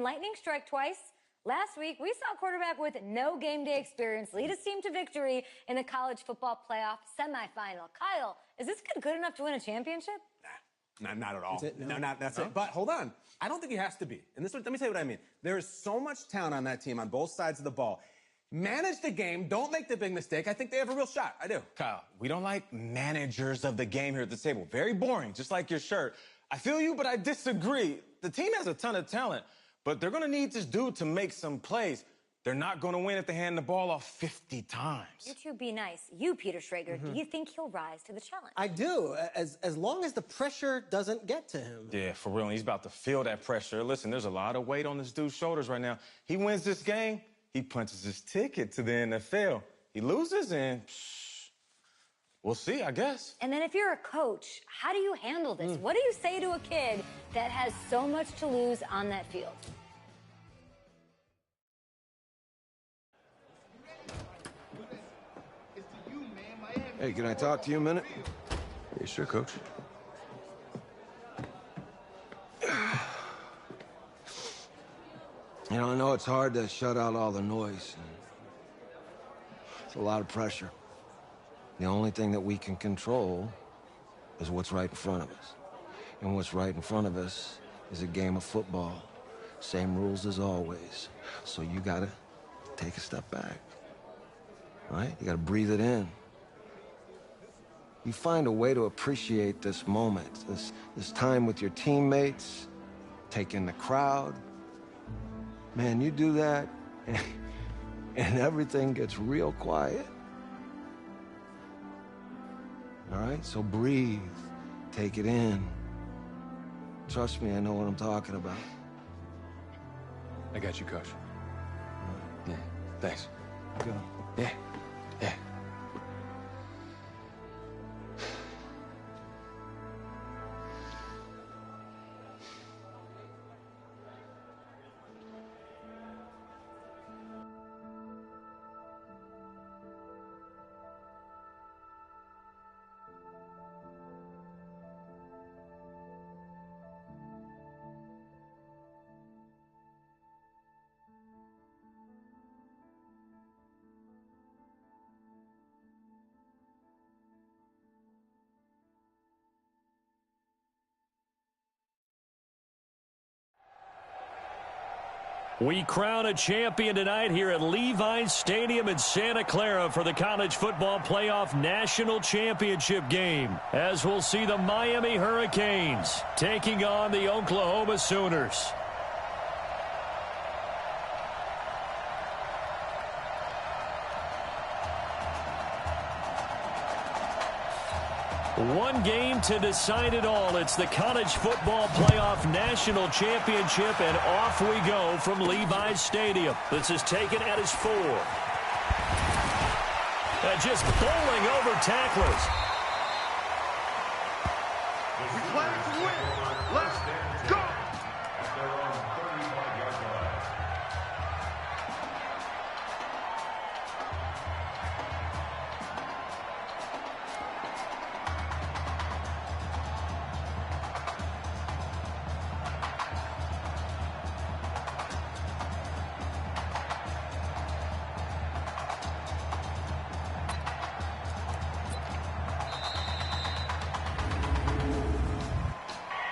Can lightning strike twice? Last week, we saw a quarterback with no game day experience lead his team to victory in the college football playoff semifinal. Kyle, is this kid good enough to win a championship? Nah, not at all. That's it? No. That's it. But hold on. I don't think he has to be. And let me tell you what I mean. There is so much talent on that team on both sides of the ball. Manage the game. Don't make the big mistake. I think they have a real shot. I do. Kyle, we don't like managers of the game here at the table. Very boring, just like your shirt. I feel you, but I disagree. The team has a ton of talent, but they're going to need this dude to make some plays. They're not going to win if they hand the ball off 50 times. You two be nice. You, Peter Schrager, do you think he'll rise to the challenge? I do, as long as the pressure doesn't get to him. Yeah, for real. He's about to feel that pressure. Listen, there's a lot of weight on this dude's shoulders right now. He wins this game, he punches his ticket to the NFL. He loses, and we'll see, I guess. And then if you're a coach, how do you handle this? What do you say to a kid that has so much to lose on that field? Hey, can I talk to you a minute? Yeah, sure, Coach. You know, I know it's hard to shut out all the noise. It's a lot of pressure. The only thing that we can control is what's right in front of us. And what's right in front of us is a game of football. Same rules as always. So you gotta take a step back. Right? You gotta breathe it in. You find a way to appreciate this moment, this time with your teammates, take in the crowd. Man, you do that, and everything gets real quiet. All right, so breathe, take it in. Trust me, I know what I'm talking about. I got you, Coach. Yeah, thanks. Go. Yeah, yeah. We crown a champion tonight here at Levi's Stadium in Santa Clara for the College Football Playoff National Championship game, as we'll see the Miami Hurricanes taking on the Oklahoma Sooners. One game to decide it all. It's the College Football Playoff National Championship, and off we go from Levi's Stadium. This is taken at his 4. And just bowling over tacklers. We play to win. Let's go.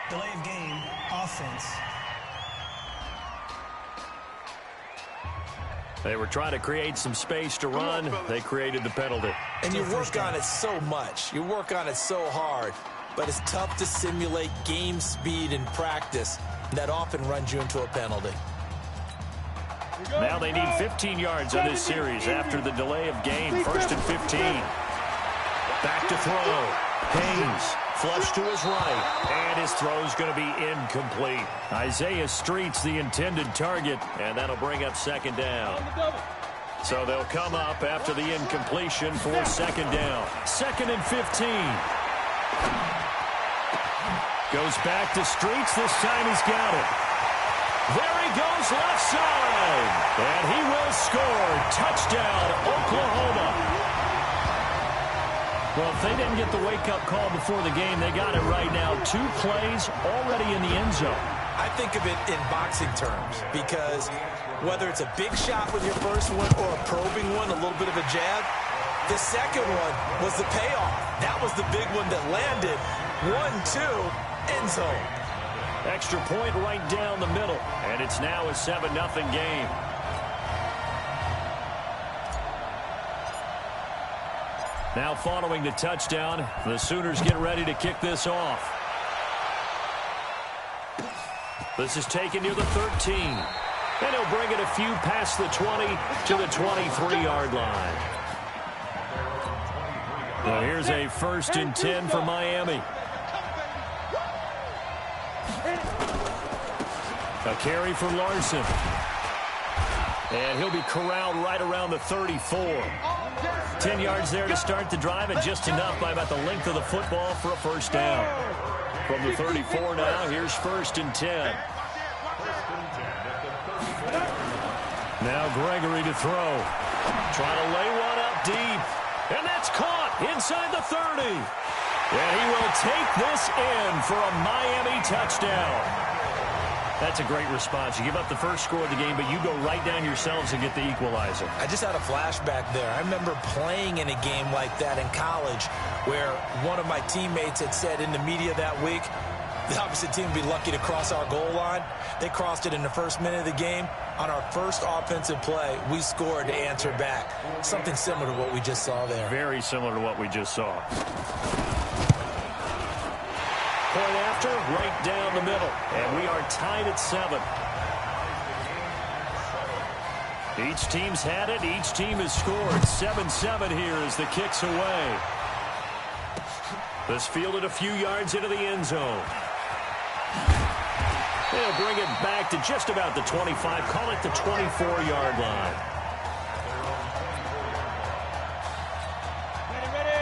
Delay of game, offense. They were trying to create some space to run. They created the penalty. And you work on it so much. You work on it so hard. But it's tough to simulate game speed in practice. That often runs you into a penalty. Now they need 15 yards on this series after the delay of game. 1st and 15. Back to throw. Haynes. Flush to his right, and his throw's going to be incomplete. Isaiah Street's the intended target, and that'll bring up 2nd down. So they'll come up after the incompletion for 2nd down. 2nd and 15. Goes back to Streets. This time he's got it. There he goes left side, and he will score. Touchdown, Oklahoma. Well, if they didn't get the wake-up call before the game, they got it right now. 2 plays already in the end zone. I think of it in boxing terms because whether it's a big shot with your first one or a probing one, a little bit of a jab, the second one was the payoff. That was the big one that landed. 1-2, end zone. Extra point right down the middle, and it's now a 7-0 game. Now following the touchdown, the Sooners get ready to kick this off. This is taken near the 13. And he'll bring it a few past the 20 to the 23-yard line. Now here's a 1st and 10 for Miami. A carry for Larson. And he'll be corralled right around the 34. 10 yards there to start the drive, and just enough by about the length of the football for a first down. From the 34 now, here's 1st and 10. Now Gregory to throw. Trying to lay one up deep. And that's caught inside the 30. And he will take this in for a Miami touchdown. That's a great response. You give up the first score of the game, but you go right down yourselves and get the equalizer. I just had a flashback there. I remember playing in a game like that in college where one of my teammates had said in the media that week, the opposite team would be lucky to cross our goal line. They crossed it in the first minute of the game. On our first offensive play, we scored to answer back. Something similar to what we just saw there. Very similar to what we just saw. Point after, right down the middle. And we are tied at 7. Each team's had it. Each team has scored. 7-7 here as the kick's away. This fielded a few yards into the end zone. They'll bring it back to just about the 25. Call it the 24-yard line.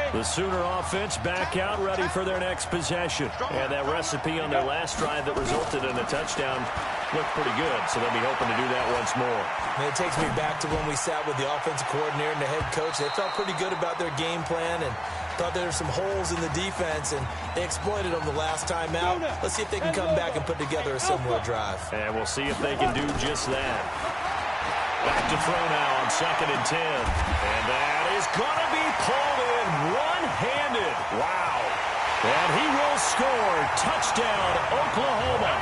The Sooner offense back out, ready for their next possession. And that recipe on their last drive that resulted in a touchdown looked pretty good, so they'll be hoping to do that once more. And it takes me back to when we sat with the offensive coordinator and the head coach. They felt pretty good about their game plan and thought there were some holes in the defense, and they exploited them the last time out. Let's see if they can come back and put together a similar drive. And we'll see if they can do just that. Back to throw now on 2nd and 10. And that is going to be pulled in one-handed. Wow. And he will score. Touchdown, Oklahoma.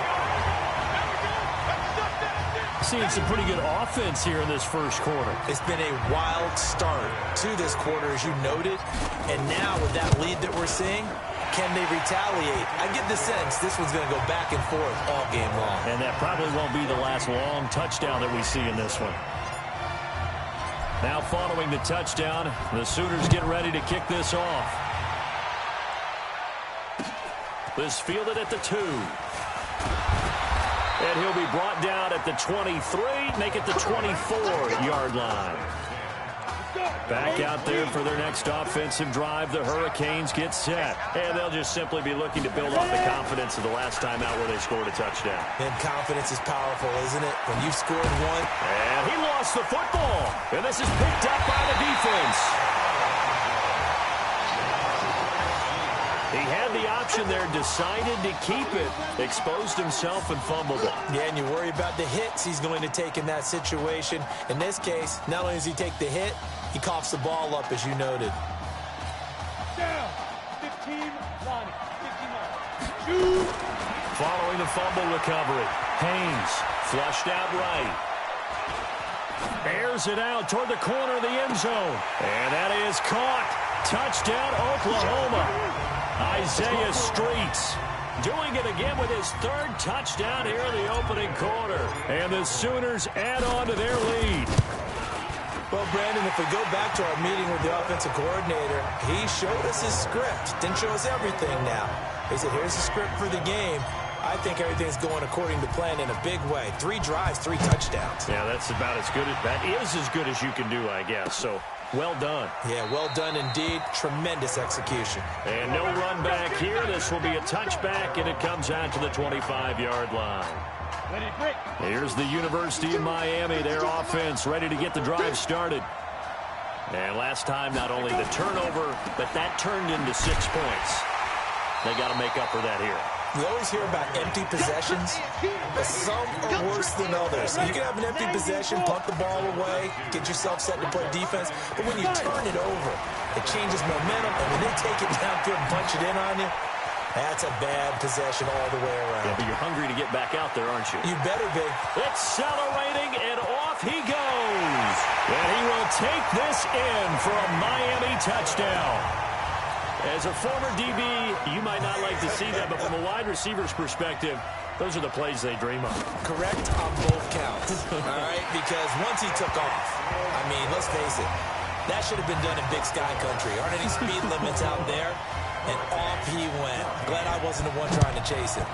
Seeing some pretty good offense here in this first quarter. It's been a wild start to this quarter, as you noted. And now with that lead that we're seeing, can they retaliate? I get the sense this one's going to go back and forth all game long. And that probably won't be the last long touchdown that we see in this one. Now following the touchdown, the Sooners get ready to kick this off. This fielded at the 2. And he'll be brought down at the 23, make it the 24-yard line. Back out there for their next offensive drive. The Hurricanes get set. And they'll just simply be looking to build off the confidence of the last time out where they scored a touchdown. And confidence is powerful, isn't it? When you've scored one. And he lost the football. And this is picked up by the defense. He had the option there, decided to keep it, exposed himself and fumbled it. Yeah, and you worry about the hits he's going to take in that situation. In this case, not only does he take the hit, he coughs the ball up, as you noted. Down. 15, Lonnie. 59. Following the fumble recovery, Haynes flushed out right. Airs it out toward the corner of the end zone. And that is caught. Touchdown, Oklahoma. Isaiah Streets doing it again with his 3rd touchdown here in the opening quarter. And the Sooners add on to their lead. Well, Brandon, if we go back to our meeting with the offensive coordinator, he showed us his script. Didn't show us everything now. He said, here's the script for the game. I think everything's going according to plan in a big way. 3 drives, 3 touchdowns. Yeah, that's about as good. That is as good as you can do, I guess. So, well done. Yeah, well done indeed. Tremendous execution. And no run back here. This will be a touchback, and it comes out to the 25-yard line. Here's the University of Miami, their offense ready to get the drive started. And last time, not only the turnover, but that turned into 6 points. They got to make up for that here. We always hear about empty possessions, but some are worse than others. You can have an empty possession, punt the ball away, get yourself set to play defense, but when you turn it over, it changes momentum, and when they take it downfield and punch it in on you, that's a bad possession all the way around. Yeah, but you're hungry to get back out there, aren't you? You better be. Accelerating, and off he goes. And he will take this in for a Miami touchdown. As a former DB, you might not like to see that, but from a wide receiver's perspective, those are the plays they dream of. Correct on both counts, all right? Because once he took off, I mean, let's face it, that should have been done in Big Sky Country. Aren't any speed limits out there? And off he went. Glad I wasn't the one trying to chase him.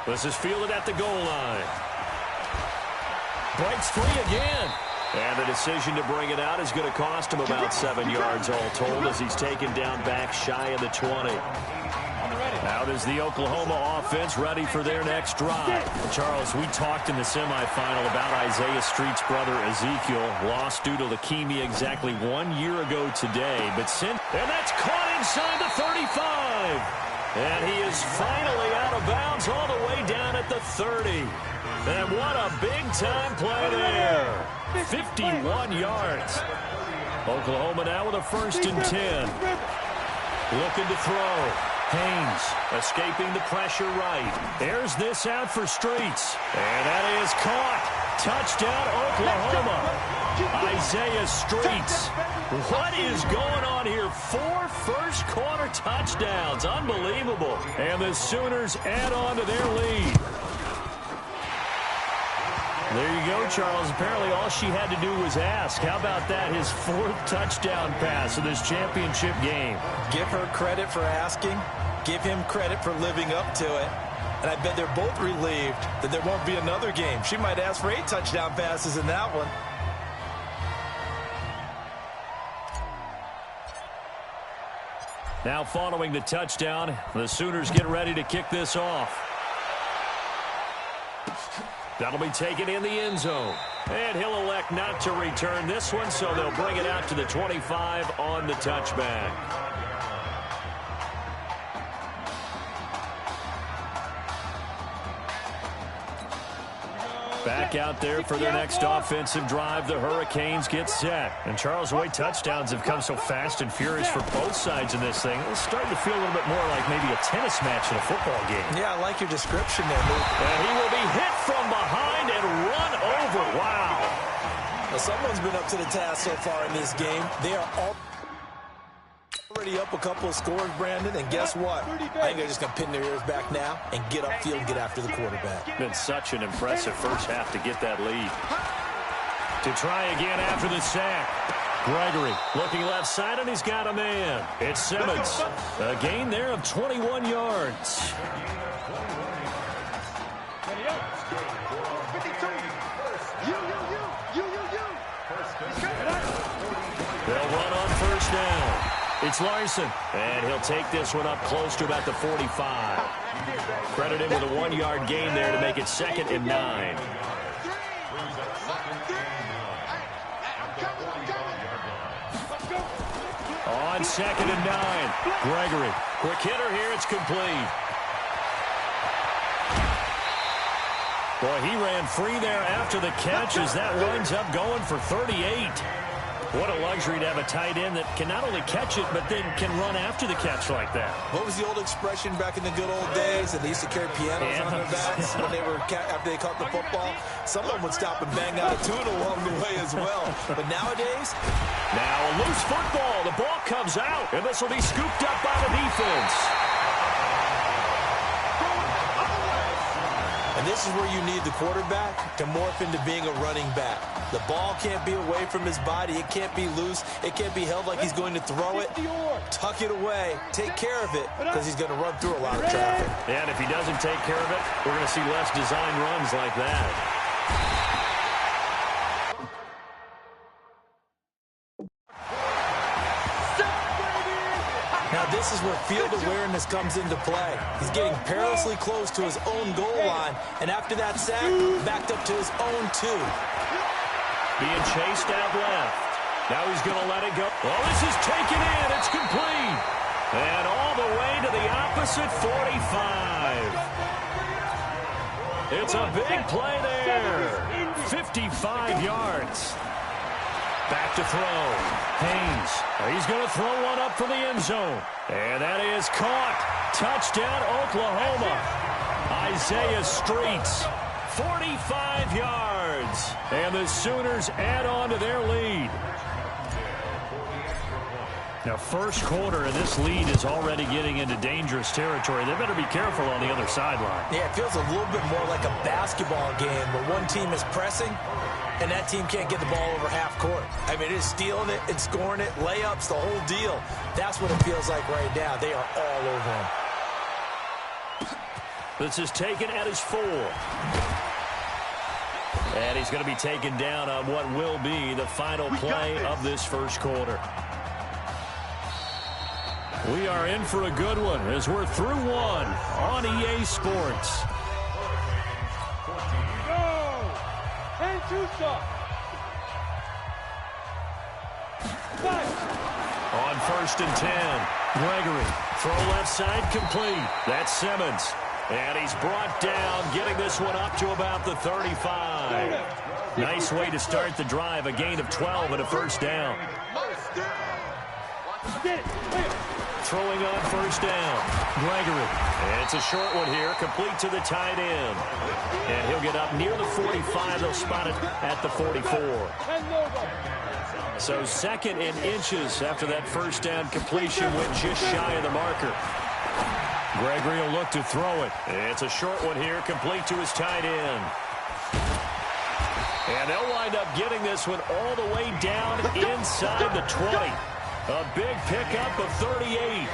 This is fielded at the goal line. Breaks free again. And the decision to bring it out is going to cost him about 7 yards all told as he's taken down back shy of the 20. Out is the Oklahoma offense ready for their next drive. Charles, we talked in the semifinal about Isaiah Street's brother Ezekiel, lost due to leukemia exactly 1 year ago today. But since, and that's caught inside the 35. And he is finally out of bounds all the way down at the 30. And what a big-time play there. 51 yards. Oklahoma now with a 1st and 10. Looking to throw. Haynes escaping the pressure right. There's this out for Streets. And that is caught. Touchdown, Oklahoma. Isaiah Streets. What is going on here? 4 first-quarter touchdowns. Unbelievable. And the Sooners add on to their lead. There you go, Charles. Apparently all she had to do was ask. How about that? His 4th touchdown pass in this championship game. Give her credit for asking. Give him credit for living up to it. And I bet they're both relieved that there won't be another game. She might ask for 8 touchdown passes in that one. Now following the touchdown, the Sooners get ready to kick this off. That'll be taken in the end zone. And he'll elect not to return this one, so they'll bring it out to the 25 on the touchback. Back out there for their next offensive drive. The Hurricanes get set. And Charles, the way touchdowns have come so fast and furious for both sides in this thing, it's starting to feel a little bit more like maybe a tennis match in a football game. Yeah, I like your description there, Luke. And he will be hit from behind and run over. Wow. Well, someone's been up to the task so far in this game. They are already up a couple of scores, Brandon, and guess what? I think they're just going to pin their ears back now and get upfield and get after the quarterback. Been such an impressive first half to get that lead. To try again after the sack. Gregory looking left side, and he's got a man. It's Simmons. A gain there of 21 yards. They'll run on first down. It's Larson, and he'll take this one up close to about the 45. Credit him with a 1-yard gain there to make it 2nd and 9. On 2nd and 9, Gregory. Quick hitter here, it's complete. Boy, he ran free there after the catch as that winds up going for 38. What a luxury to have a tight end that can not only catch it, but then can run after the catch like that. What was the old expression back in the good old days? And they used to carry pianos on their backs when they were after they caught the football. Some of them would stop and bang out a tune along the way as well. But nowadays, now a loose football. The ball comes out, and this will be scooped up by the defense. And this is where you need the quarterback to morph into being a running back. The ball can't be away from his body. It can't be loose. It can't be held like he's going to throw it. Tuck it away. Take care of it because he's going to run through a lot of traffic. And if he doesn't take care of it, we're going to see less design runs like that. Now this is where field awareness comes into play. He's getting perilously close to his own goal line, and after that sack, backed up to his own 2. Being chased out left. Now he's going to let it go. Well, this is taken in. It's complete. And all the way to the opposite 45. It's a big play there. 55 yards. Back to throw. Haynes. He's going to throw one up for the end zone. And that is caught. Touchdown, Oklahoma. Isaiah Streets. 45 yards. And the Sooners add on to their lead. Now, first quarter, and this lead is already getting into dangerous territory. They better be careful on the other sideline. Yeah, it feels a little bit more like a basketball game where one team is pressing and that team can't get the ball over half court. I mean, it's stealing it, it's scoring it, layups, the whole deal. That's what it feels like right now. They are all over him. This is taken at his 4. And he's going to be taken down on what will be the final play of this first quarter. We are in for a good one as we're through one on EA Sports. Go! And Tusa! On 1st and 10, Gregory. Throw left side complete. That's Simmons. And he's brought down, getting this one up to about the 35. Nice way to start the drive, a gain of 12 and a first down. Throwing on 1st down, Gregory. And it's a short one here, complete to the tight end. And he'll get up near the 45. They'll spot it at the 44. So 2nd and inches after that first down completion went just shy of the marker. Gregory will look to throw it. It's a short one here, complete to his tight end. And they'll wind up getting this one all the way down inside the 20. A big pickup of 38.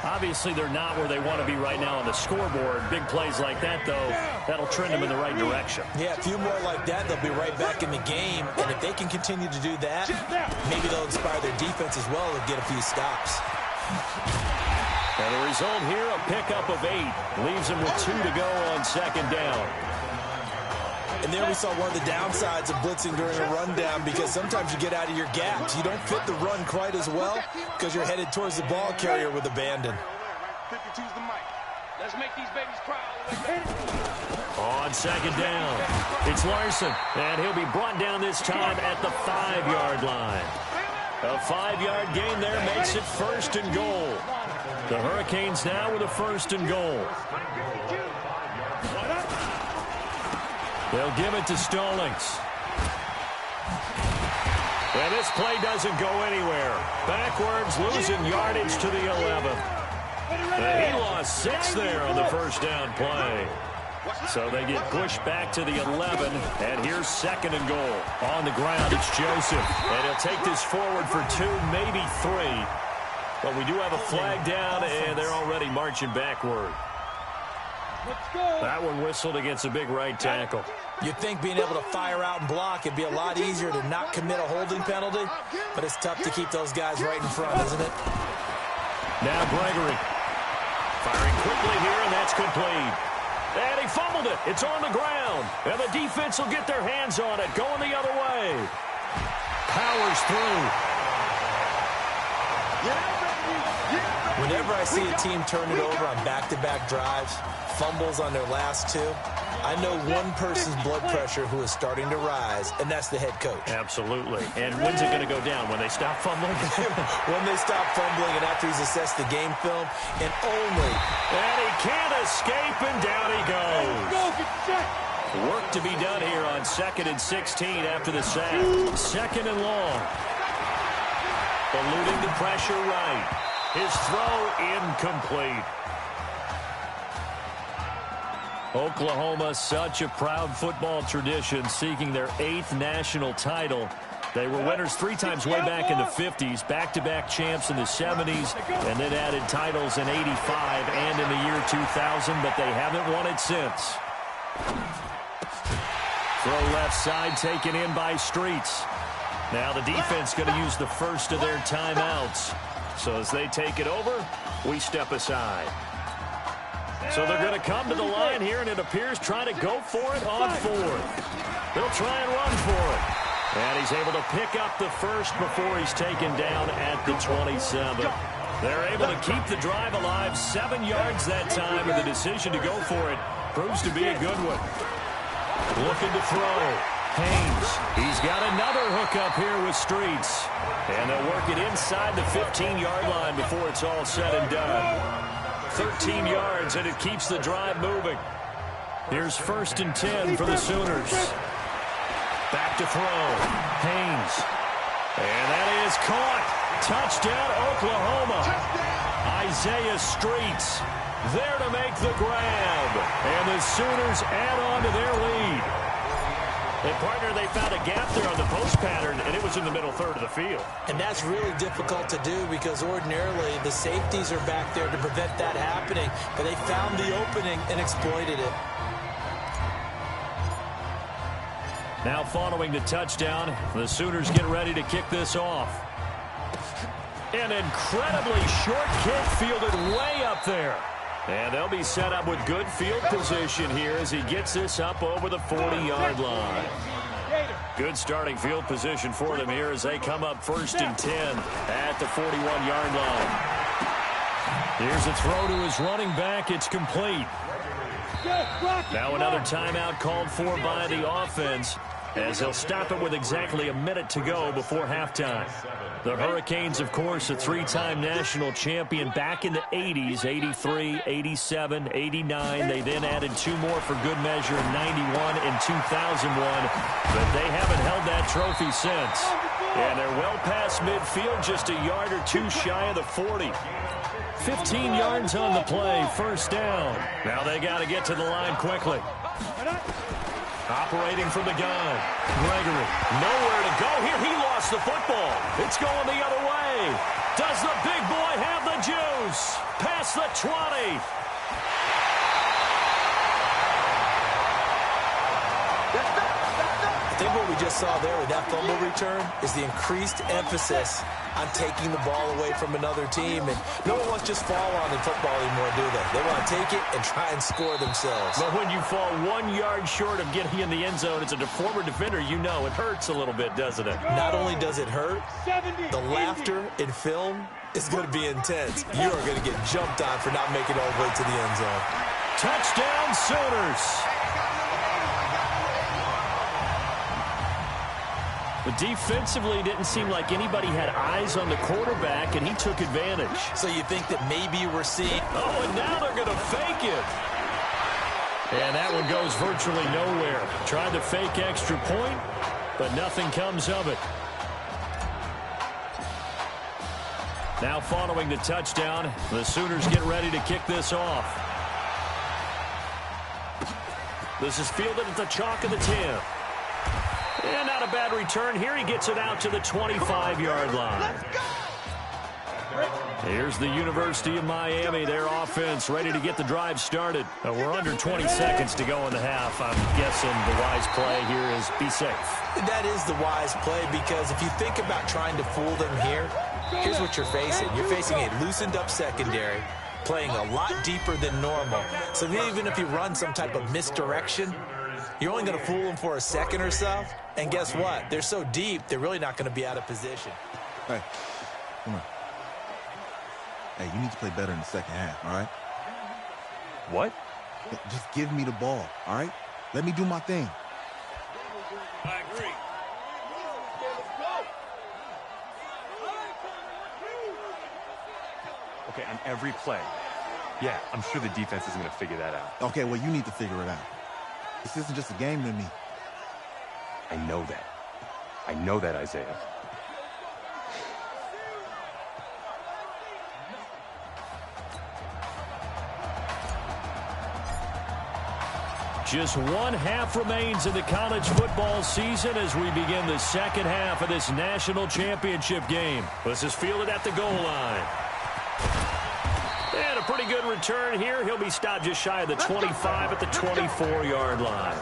Obviously, they're not where they want to be right now on the scoreboard. Big plays like that, though, that'll trend them in the right direction. Yeah, a few more like that, they'll be right back in the game. And if they can continue to do that, maybe they'll inspire their defense as well and get a few stops. And the result here, a pickup of 8. Leaves them with 2 to go on 2nd down. And there we saw one of the downsides of blitzing during a rundown, because sometimes you get out of your gaps. You don't fit the run quite as well because you're headed towards the ball carrier with abandon. 52's the mic. Let's make these babies cry. On 2nd down, it's Larson, and he'll be brought down this time at the 5-yard line. A 5-yard gain there makes it 1st and goal. The Hurricanes now with a 1st and goal. They'll give it to Stallings. And this play doesn't go anywhere. Backwards, losing yardage to the 11. And he lost 6 there on the first down play. So they get pushed back to the 11, and here's 2nd and goal. On the ground, it's Joseph. And he'll take this forward for 2, maybe 3. But we do have a flag down, and they're already marching backward. That one whistled against a big right tackle. You'd think being able to fire out and block it'd be a lot easier to not commit a holding penalty, but it's tough to keep those guys right in front, isn't it? Now Gregory. Firing quickly here, and that's complete. And he fumbled it. It's on the ground. And the defense will get their hands on it, going the other way. Powers through. Whenever I see a team turn it over on back-to-back drives, fumbles on their last 2, I know one person's blood pressure who is starting to rise, and that's the head coach. Absolutely. And when's it going to go down? When they stop fumbling? When they stop fumbling and after he's assessed the game film, and only. And he can't escape, and down he goes. Work to be done here on 2nd and 16 after the sack. 2nd and long. Eluding the pressure right. His throw incomplete. Oklahoma, such a proud football tradition, seeking their 8th national title. They were winners 3 times way back in the 50s, back-to-back champs in the 70s, and then added titles in 85 and in the year 2000, but they haven't won it since. Throw left side taken in by Streets. Now the defense going to use the first of their timeouts. So as they take it over, we step aside. So they're going to come to the line here, and it appears trying to go for it on 4th. They'll try and run for it. And he's able to pick up the first before he's taken down at the 27. They're able to keep the drive alive, 7 yards that time, and the decision to go for it proves to be a good one. Looking to throw. Haynes, he's got another hookup here with Streets. And they'll work it inside the 15-yard line before it's all said and done. 13 yards, and it keeps the drive moving. Here's 1st and 10 for the Sooners. Back to throw. Haynes. And that is caught. Touchdown, Oklahoma. Isaiah Streets there to make the grab. And the Sooners add on to their lead. And, partner, they found a gap there on the post pattern, and it was in the middle third of the field. And that's really difficult to do because ordinarily the safeties are back there to prevent that happening. But they found the opening and exploited it. Now following the touchdown, the Sooners get ready to kick this off. An incredibly short kick fielded way up there. And they'll be set up with good field position here as he gets this up over the 40-yard line. Good starting field position for them here as they come up 1st and 10 at the 41-yard line. Here's a throw to his running back. It's complete. Now another timeout called for by the offense as they'll stop it with exactly a minute to go before halftime. The Hurricanes, of course, a 3-time national champion back in the 80s, 83, 87, 89. They then added 2 more for good measure in 91 and 2001. But they haven't held that trophy since. And they're well past midfield, just a yard or 2 shy of the 40. 15 yards on the play, 1st down. Now they got to get to the line quickly. Operating from the gun. Gregory, nowhere to go here. He lost the football. It's going the other way. Does the big boy have the juice? Past the 20. I think what we just saw there with that fumble return is the increased emphasis on taking the ball away from another team. And no one wants to just fall on in football anymore, do they? They want to take it and try and score themselves. But when you fall 1 yard short of getting in the end zone as a former defender, you know it hurts a little bit, doesn't it? Not only does it hurt, the laughter in film is going to be intense. You are going to get jumped on for not making it all the way to the end zone. Touchdown, Sooners. But defensively, it didn't seem like anybody had eyes on the quarterback, and he took advantage. So you think that maybe we're seeing... Oh, and now they're going to fake it. And that one goes virtually nowhere. Tried to fake extra point, but nothing comes of it. Now following the touchdown, the Sooners get ready to kick this off. This is fielded at the chalk of the 10. And not a bad return here. He gets it out to the 25-yard line. Here's the University of Miami, their offense, ready to get the drive started. We're under 20 seconds to go in the half. I'm guessing the wise play here is be safe. That is the wise play because if you think about trying to fool them here, here's what you're facing. You're facing a loosened-up secondary, playing a lot deeper than normal. So even if you run some type of misdirection, you're only going to fool them for a second or so. And guess what? They're so deep, they're really not going to be out of position. Hey, come on. Hey, you need to play better in the second half, all right? What? Just give me the ball, all right? Let me do my thing. I agree. Okay, on every play. Yeah, I'm sure the defense isn't going to figure that out. Okay, well, you need to figure it out. This isn't just a game to me. I know that. I know that, Isaiah. Just 1 half remains in the college football season as we begin the second half of this national championship game. This is fielded at the goal line. And a pretty good return here. He'll be stopped just shy of the 25 at the 24-yard line.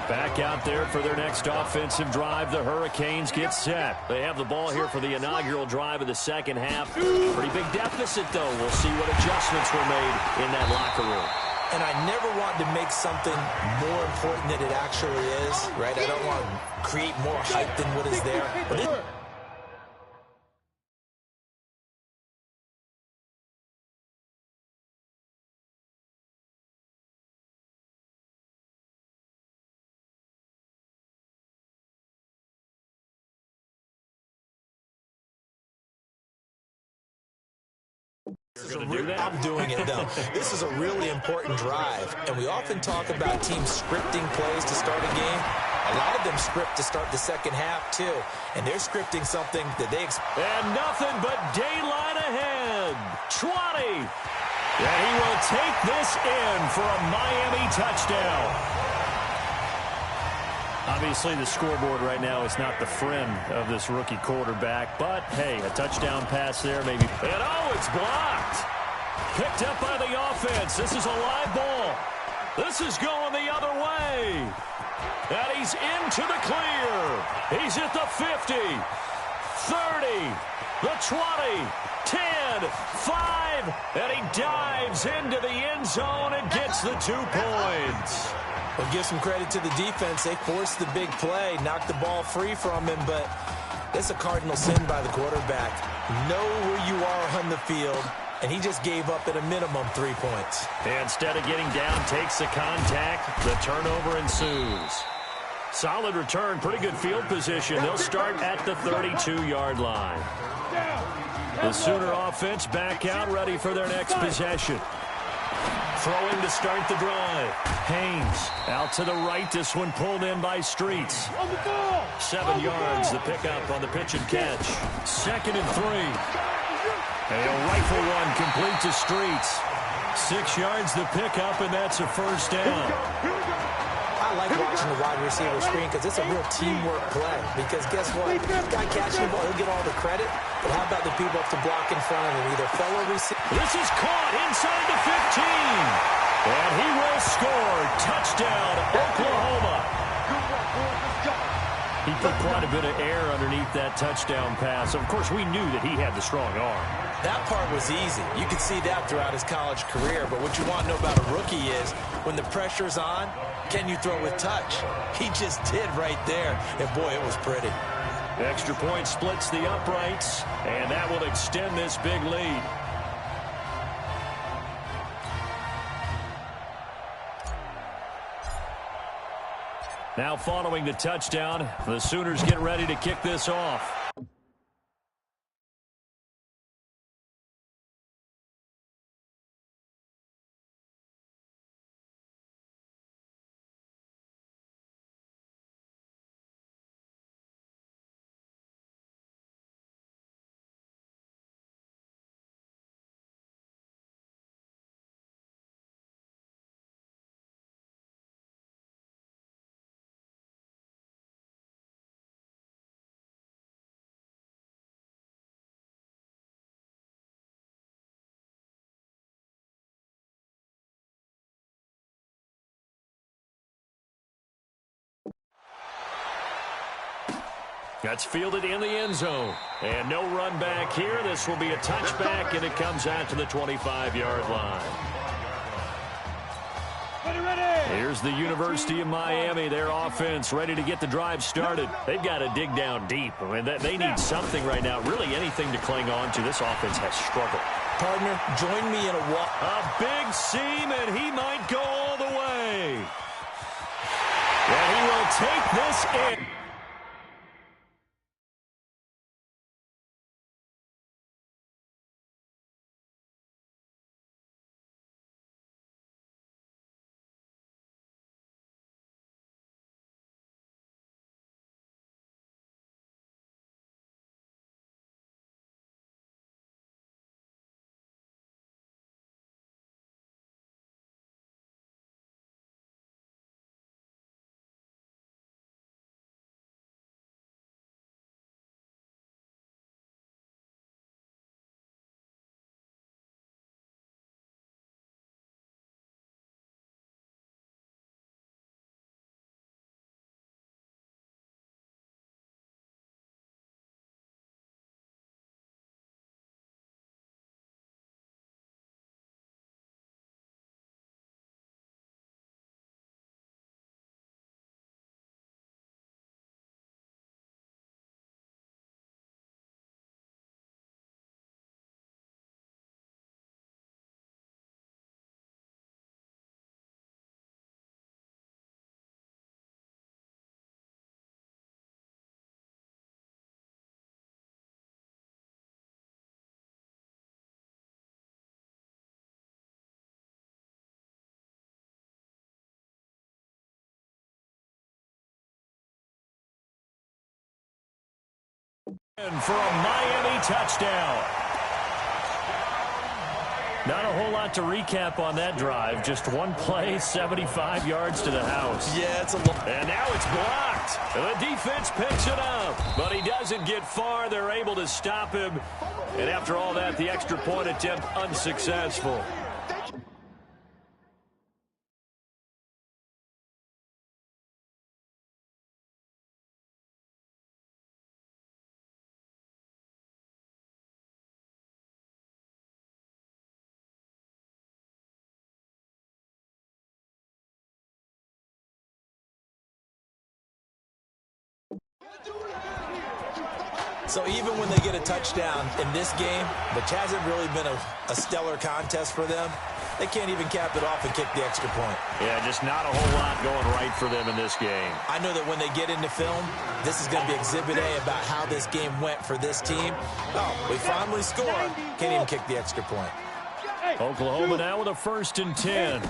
Back out there for their next offensive drive. The Hurricanes get set. They have the ball here for the inaugural drive of the second half. Pretty big deficit, though. We'll see what adjustments were made in that locker room. And I never want to make something more important than it actually is, right? I don't want to create more hype than what is there. But I'm doing it, though. This is a really important drive, and we often talk about teams scripting plays to start a game. A lot of them script to start the second half, too, and they're scripting something that they expect. And nothing but daylight ahead. 20. And he will take this in for a Miami touchdown. Obviously, the scoreboard right now is not the friend of this rookie quarterback, but, hey, a touchdown pass there maybe. And, oh, it's blocked. Picked up by the offense. This is a live ball. This is going the other way. And he's into the clear. He's at the 50, 30, the 20, 10, 5, and he dives into the end zone and gets the 2 points. Well, give some credit to the defense. They forced the big play, knocked the ball free from him, but that's a cardinal sin by the quarterback. Know where you are on the field, and he just gave up at a minimum 3 points. Instead of getting down, takes the contact. The turnover ensues. Solid return, pretty good field position. They'll start at the 32-yard line. The Sooner offense back out, ready for their next possession. Throwing to start the drive. Haynes out to the right. This one pulled in by Streets. 7 yards, the pickup on the pitch and catch. 2nd and 3. And he'll rifle one complete to Streets. 6 yards, the pickup, and that's a first down. I like watching the wide receiver screen because it's a real teamwork play. Because guess what? The guy catching the ball, he'll get all the credit. But how about the people up to block in front of him? Either fellow receiver. This is caught inside the 15. And he will score. Touchdown, Oklahoma. He put quite a bit of air underneath that touchdown pass. Of course, we knew that he had the strong arm. That part was easy. You could see that throughout his college career. But what you want to know about a rookie is when the pressure's on, can you throw with touch? He just did right there. And, boy, it was pretty. Extra point splits the uprights, and that will extend this big lead. Now following the touchdown, the Sooners get ready to kick this off. That's fielded in the end zone. And no run back here. This will be a touchback, and it comes out to the 25-yard line. Here's the University of Miami, their offense, ready to get the drive started. They've got to dig down deep. I mean, they need something right now, really anything to cling on to. This offense has struggled. Partner, join me in a walk. A big seam, and he might go all the way. And he will take this in. For a Miami touchdown. Not a whole lot to recap on that drive. Just one play, 75 yards to the house. Yeah, it's a lot. And now it's blocked. The defense picks it up, but he doesn't get far. They're able to stop him. And after all that, the extra point attempt unsuccessful. So even when they get a touchdown in this game, which hasn't really been a stellar contest for them, they can't even cap it off and kick the extra point. Yeah, just not a whole lot going right for them in this game. I know that when they get into film, this is going to be Exhibit A about how this game went for this team. Oh, we finally scored. Can't even kick the extra point. Oklahoma now with a 1st and 10.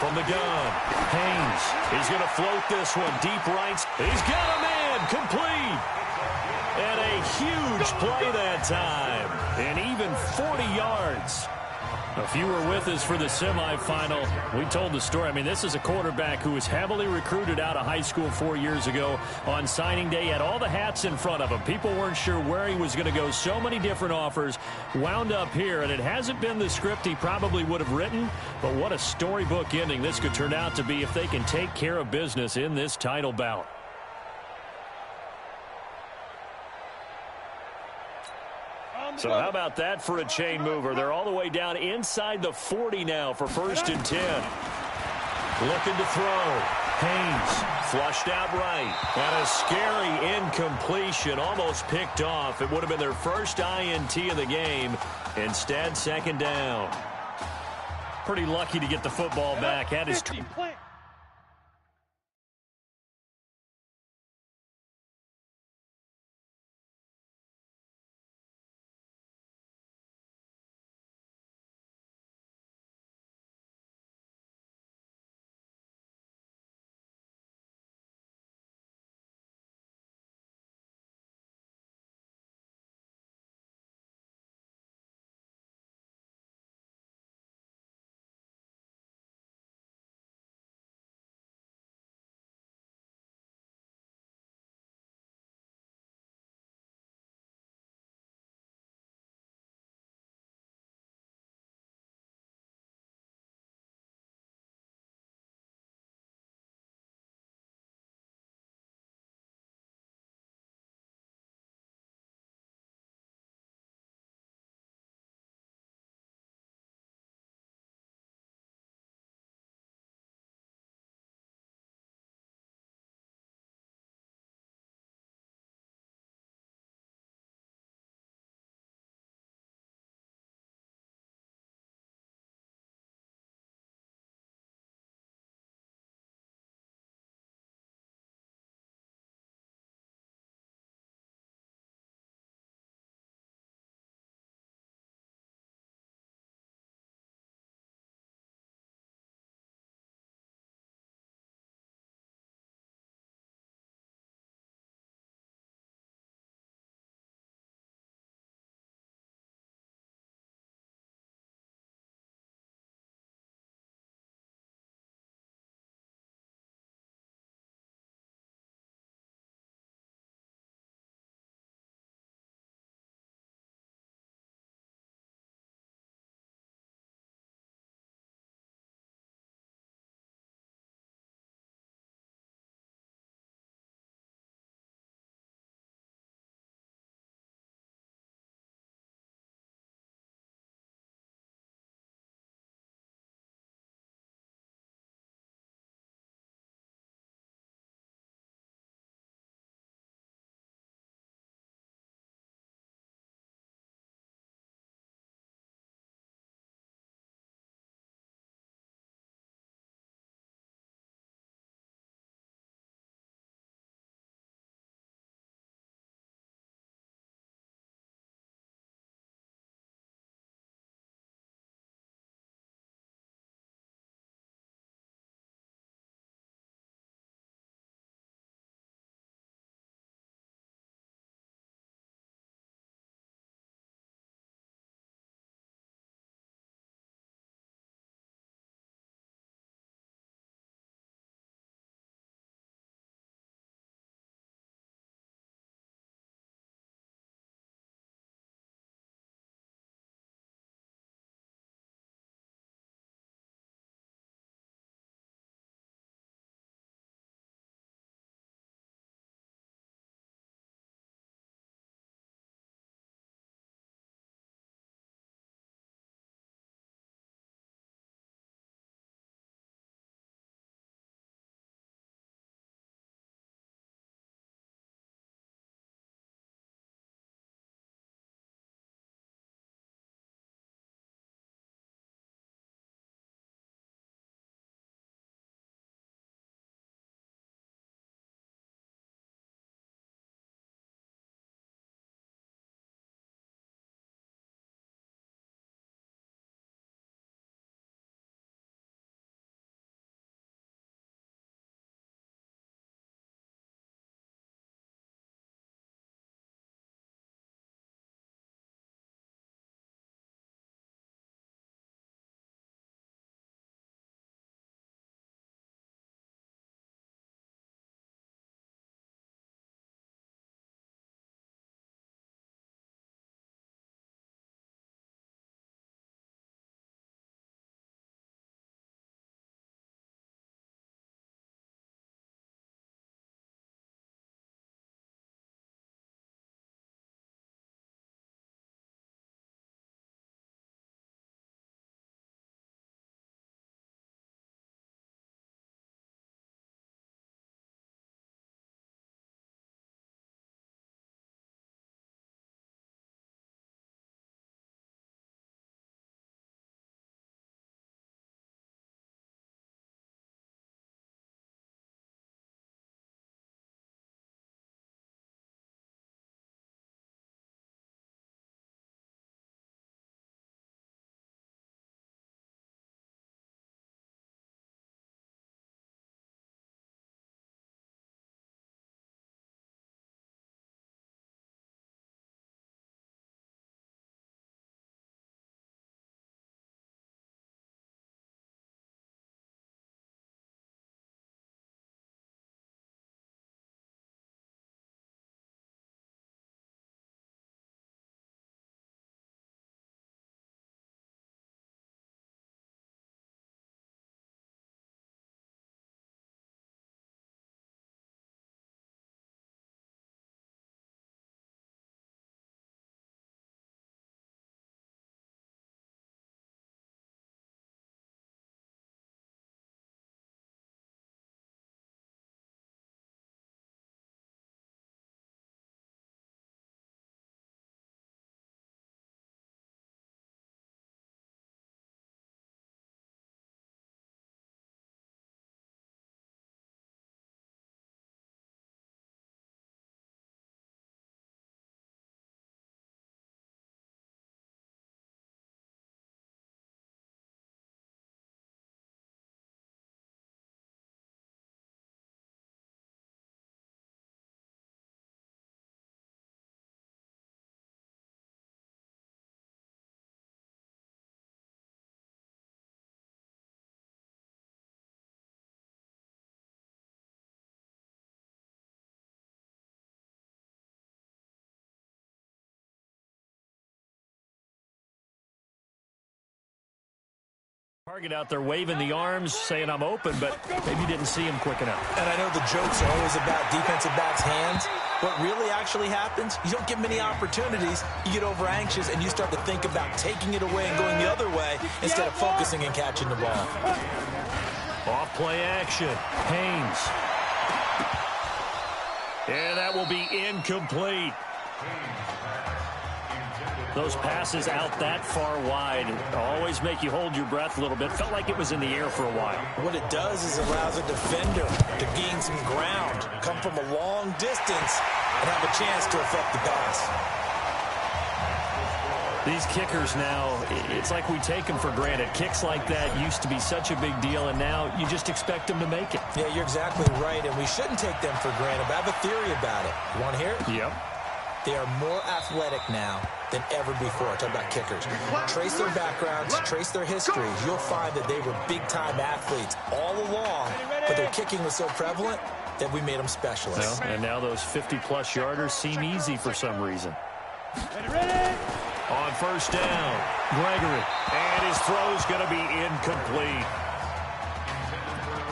From the gun, Haynes. He's going to float this one deep right. He's got a man complete. And a huge play that time. And even 40 yards. If you were with us for the semifinal, we told the story. I mean, this is a quarterback who was heavily recruited out of high school 4 years ago. On signing day, he had all the hats in front of him. People weren't sure where he was going to go. So many different offers. Wound up here, and it hasn't been the script he probably would have written. But what a storybook ending this could turn out to be if they can take care of business in this title bout. So how about that for a chain mover? They're all the way down inside the 40 now for 1st and 10. Looking to throw. Haynes flushed out right. And a scary incompletion, almost picked off. It would have been their first INT of the game. Instead, 2nd down. Pretty lucky to get the football back. Had his Target out there waving the arms, saying I'm open, but maybe didn't see him quick enough. And I know the jokes are always about defensive backs' hands. What really actually happens, you don't get many opportunities, you get over anxious, and you start to think about taking it away and going the other way instead of focusing and catching the ball. Off play action. Haynes. And that will be incomplete. Those passes out that far wide always make you hold your breath a little bit. Felt like it was in the air for a while. What it does is allows a defender to gain some ground, come from a long distance, and have a chance to affect the pass. These kickers now, it's like we take them for granted. Kicks like that used to be such a big deal, and now you just expect them to make it. Yeah, you're exactly right, and we shouldn't take them for granted. But I have a theory about it. You want to hear it? Yep. They are more athletic now than ever before. I talk about kickers. Trace their backgrounds, trace their histories. You'll find that they were big-time athletes all along, but their kicking was so prevalent that we made them specialists. Well, and now those 50-plus yarders seem easy for some reason. On first down, Gregory. And his throw's going to be incomplete.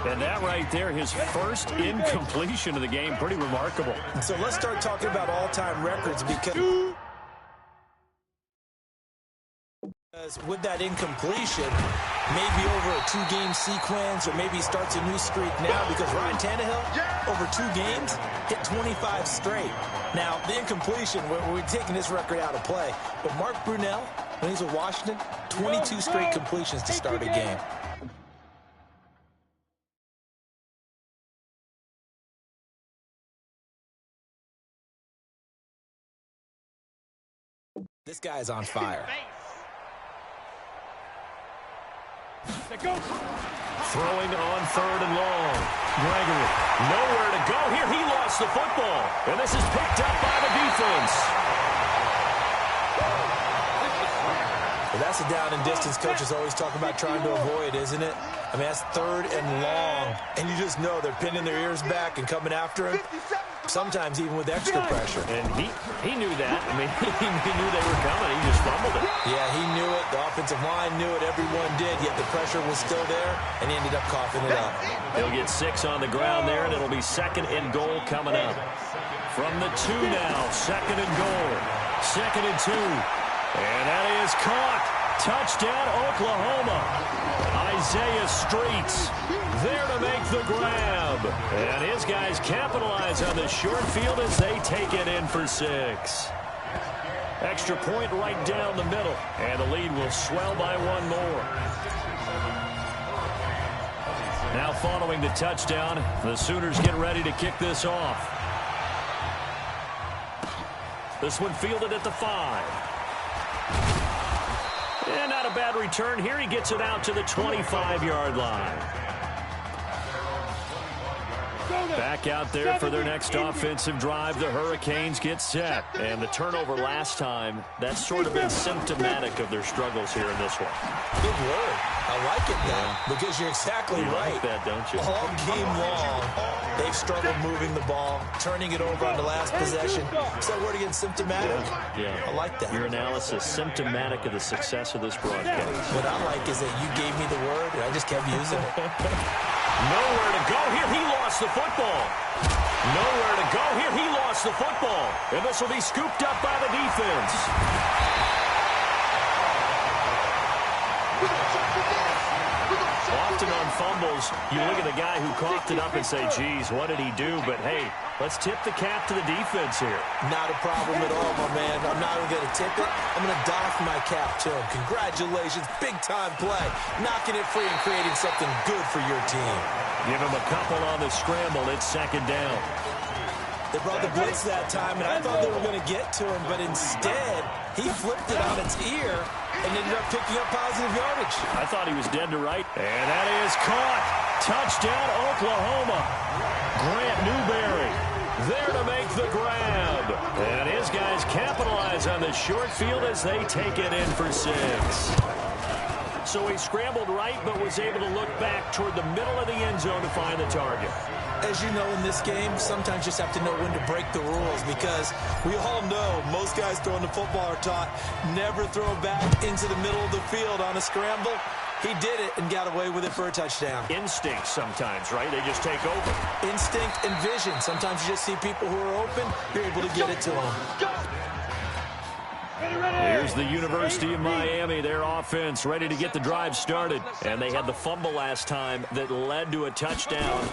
And that right there, his first incompletion of the game, pretty remarkable. So let's start talking about all-time records because with that incompletion, maybe over a two-game sequence or maybe he starts a new streak now because Ryan Tannehill, over 2 games, hit 25 straight. Now, the incompletion, we're taking this record out of play. But Mark Brunell, when he's with Washington, 22 straight completions to start a game. This guy is on fire. Throwing on 3rd and long. Gregory, nowhere to go here. He lost the football. And this is picked up by the defense. Well, that's a down and distance coaches always talk about trying to avoid, isn't it? I mean, that's 3rd and long. And you just know they're pinning their ears back and coming after him. Sometimes even with extra pressure. And he knew that. I mean, he knew they were coming. He just fumbled it. Yeah, he knew it. The offensive line knew it. Everyone did. Yet the pressure was still there, and he ended up coughing it up. He'll get 6 on the ground there, and it'll be 2nd and goal coming up. From the 2 now, 2nd and goal. 2nd and 2. And that is caught. Touchdown, Oklahoma. Isaiah Streets there to make the grab. And his guys capitalize on the short field as they take it in for 6. Extra point right down the middle. And the lead will swell by 1 more. Now following the touchdown, the Sooners get ready to kick this off. This one fielded at the 5. And not a bad return here. He gets it out to the 25-yard line. Back out there for their next offensive drive. The Hurricanes get set. And the turnover last time, that's sort of been symptomatic of their struggles here in this one. Good word. I like it, though, because you're exactly right. Like that, don't you? All game long, they've struggled moving the ball, turning it over on the last possession. So word again, symptomatic. Yeah. I like that. Your analysis, symptomatic of the success of this broadcast. What I like is that you gave me the word, and I just kept using it. Nowhere to go here. He lost the football. Nowhere to go here. He lost the football. And this will be scooped up by the defense. Often on fumbles, you look at the guy who coughed it up and say, geez, what did he do? But, hey, let's tip the cap to the defense here. Not a problem at all, my man. I'm not even going to tip it. I'm going to doff my cap to him. Congratulations. Big-time play. Knocking it free and creating something good for your team. Give him a couple on the scramble. It's 2nd down. They brought the blitz that time, and I thought they were going to get to him, but instead, he flipped it on its ear and ended up picking up positive yardage. I thought he was dead to right. And that is caught. Touchdown, Oklahoma. Grant Newberry there to make the grab. And his guys capitalize on the short field as they take it in for 6. So he scrambled right, but was able to look back toward the middle of the end zone to find the target. As you know, in this game, sometimes you just have to know when to break the rules because we all know most guys throwing the football are taught never throw back into the middle of the field on a scramble. He did it and got away with it for a touchdown. Instinct sometimes, right? They just take over. Instinct and vision. Sometimes you just see people who are open, you're able to get it to them. Here's the University of Miami, their offense ready to get the drive started. And they had the fumble last time that led to a touchdown.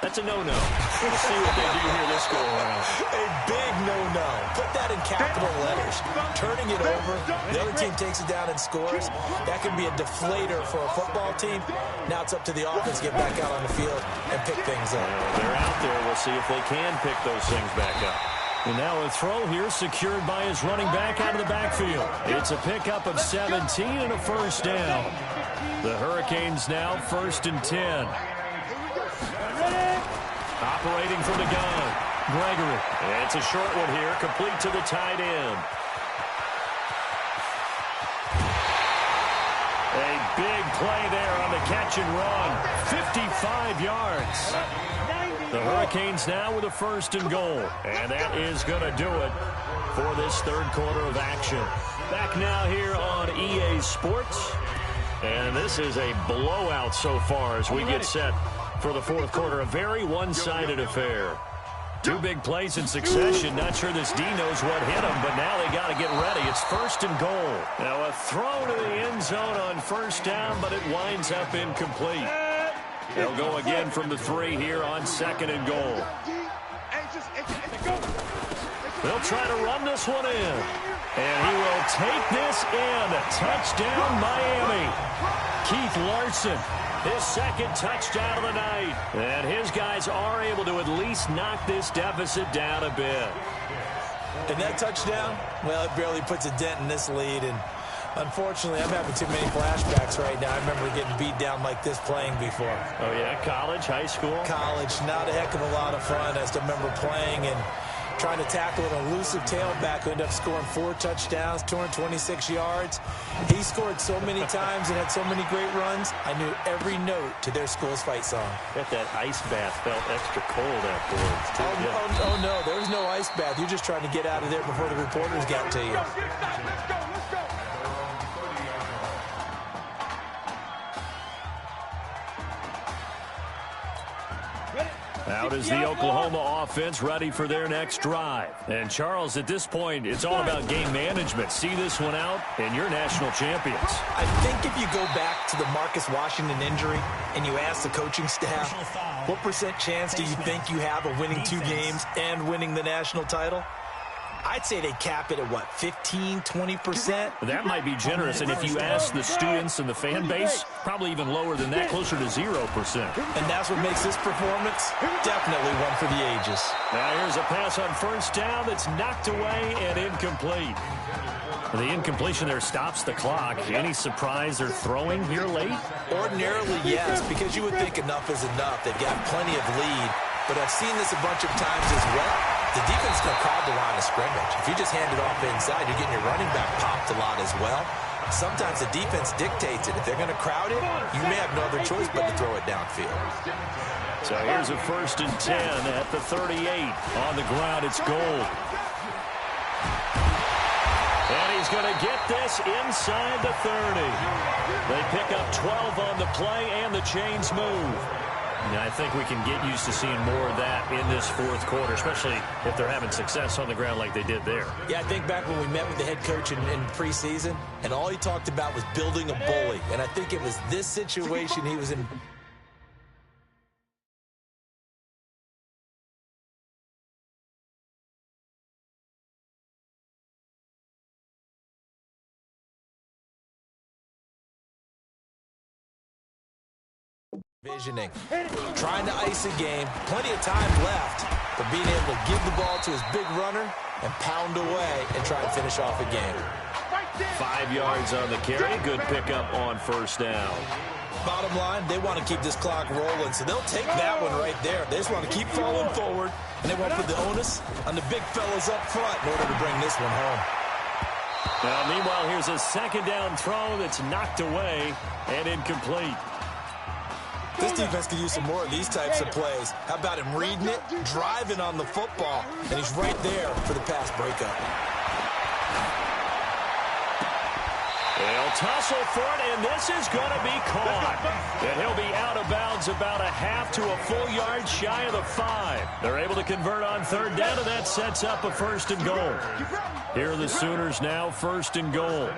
That's a no-no. We'll see what they do here this go around. A big no-no. Put that in capital letters. Turning it over, the other team takes it down and scores. That can be a deflator for a football team. Now it's up to the offense to get back out on the field and pick things up. They're out there. We'll see if they can pick those things back up. And now a throw here secured by his running back out of the backfield. It's a pickup of 17 and a first down. The Hurricanes now 1st and 10. Operating from the gun, Gregory. And it's a short one here, complete to the tight end. A big play there on the catch and run. 55 yards. The Hurricanes now with a 1st and goal. And that is going to do it for this third quarter of action. Back now here on EA Sports. And this is a blowout so far as we get set for the fourth quarter. A very one-sided affair. 2 big plays in succession. Not sure this D knows what hit him, but now they got to get ready. It's 1st and goal. Now a throw to the end zone on 1st down, but it winds up incomplete. They'll go again from the 3 here on 2nd and goal. They'll try to run this one in. And he will take this in. Touchdown, Miami. Keith Larson, his 2nd touchdown of the night. And his guys are able to at least knock this deficit down a bit. And that touchdown, well, it barely puts a dent in this lead. And unfortunately, I'm having too many flashbacks right now. I remember getting beat down like this playing before. Oh, yeah? College, high school? College. Not a heck of a lot of fun. I just remember playing and trying to tackle an elusive tailback who ended up scoring 4 touchdowns, 226 yards. He scored so many times and had so many great runs, I knew every note to their school's fight song. Bet that ice bath felt extra cold afterwards, too. Oh, no, there was no ice bath. You're just trying to get out of there before the reporters got to you. Out is the Oklahoma offense ready for their next drive. And, Charles, at this point, it's all about game management. See this one out, and you're national champions. I think if you go back to the Marcus Washington injury and you ask the coaching staff, what % chance do you think you have of winning 2 games and winning the national title? I'd say they cap it at, what, 15, 20%? That might be generous, and if you ask the students and the fan base, probably even lower than that, closer to 0%. And that's what makes this performance definitely one for the ages. Now here's a pass on 1st down that's knocked away and incomplete. The incompletion there stops the clock. Any surprise they're throwing here late? Ordinarily, yes, because you would think enough is enough. They've got plenty of lead, but I've seen this a bunch of times as well. The defense is going to crowd the line of scrimmage. If you just hand it off inside, you're getting your running back popped a lot as well. Sometimes the defense dictates it. If they're going to crowd it, you may have no other choice but to throw it downfield. So here's a 1st and 10 at the 38. On the ground, it's Gold. And he's going to get this inside the 30. They pick up 12 on the play, and the chains move. And I think we can get used to seeing more of that in this fourth quarter, especially if they're having success on the ground like they did there. Yeah, I think back when we met with the head coach in preseason, and all he talked about was building a bully. And I think it was this situation he was in. Visioning, trying to ice a game, plenty of time left, but being able to give the ball to his big runner and pound away and try and finish off a game. 5 yards on the carry, good pickup on 1st down. Bottom line, they want to keep this clock rolling, so they'll take that one right there. They just want to keep falling forward, and they want to put the onus on the big fellas up front in order to bring this one home. Now, meanwhile, here's a 2nd down throw that's knocked away and incomplete. This defense could use some more of these types of plays. How about him reading it, driving on the football, and he's right there for the pass breakup. They'll tussle for it, and this is going to be caught. And he'll be out of bounds about a half to a full yard shy of the 5. They're able to convert on third down, and that sets up a 1st and goal. Here are the Sooners now, 1st and goal.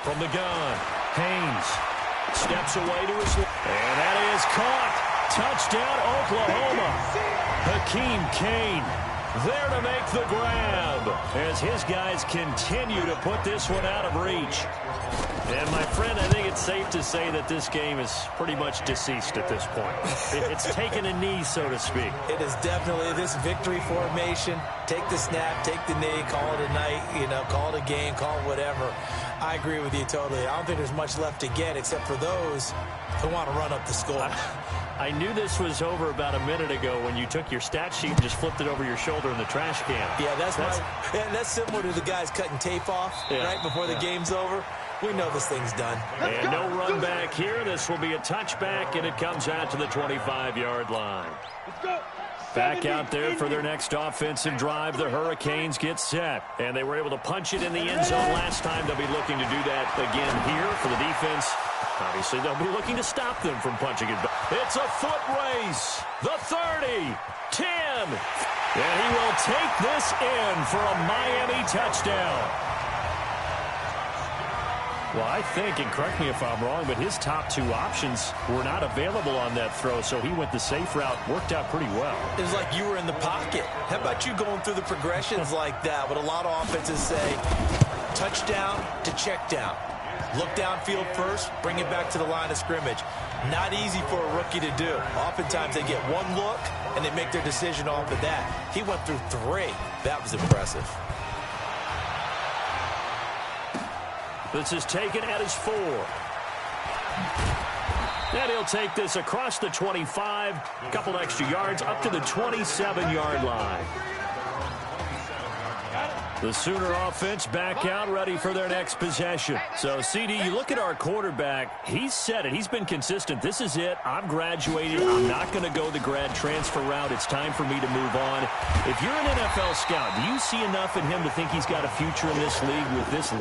From the gun, Haynes steps away to his left, and that is caught. Touchdown, Oklahoma. Hakeem Kane there to make the grab as his guys continue to put this one out of reach. And, my friend, I think it's safe to say that this game is pretty much deceased at this point. It's taken a knee, so to speak. It is definitely this victory formation. Take the snap, take the knee, call it a night, call it a game, call it whatever. I agree with you totally. I don't think there's much left to get except for those who want to run up the score. I knew this was over about a minute ago when you took your stat sheet and just flipped it over your shoulder in the trash can. Yeah, that's similar to the guys cutting tape off right before the game's over. We know this thing's done. And no run back here. This will be a touchback, and it comes out to the 25-yard line. Let's go. Back out there for their next offensive drive. The Hurricanes get set. And they were able to punch it in the end zone last time. They'll be looking to do that again here for the defense. Obviously, they'll be looking to stop them from punching it back. It's a foot race. The 30, 10. And he will take this in for a Miami touchdown. Well, I think, and correct me if I'm wrong, but his top two options were not available on that throw, so he went the safe route, worked out pretty well. It was like you were in the pocket. How about you going through the progressions like that? What a lot of offenses say, touchdown to check down. Look downfield first, bring it back to the line of scrimmage. Not easy for a rookie to do. Oftentimes they get one look, and they make their decision off of that. He went through 3. That was impressive. This is taken at his 4. And he'll take this across the 25, a couple extra yards, up to the 27-yard line. The Sooner offense back out, ready for their next possession. So, CD, you look at our quarterback, he's said it. He's been consistent. This is it. I'm graduated. I'm not going to go the grad transfer route. It's time for me to move on. If you're an NFL scout, do you see enough in him to think he's got a future in this league with this?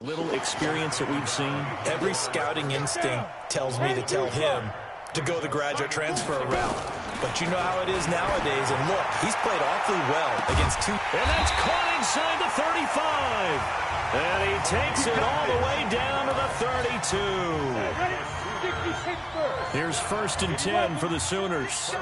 Little experience that we've seen. Every scouting instinct tells me to tell him to go the graduate transfer route. But you know how it is nowadays. And look, he's played awfully well against two. And that's caught inside the 35. And he takes it all the way down to the 32. Here's 1st and 10 for the Sooners.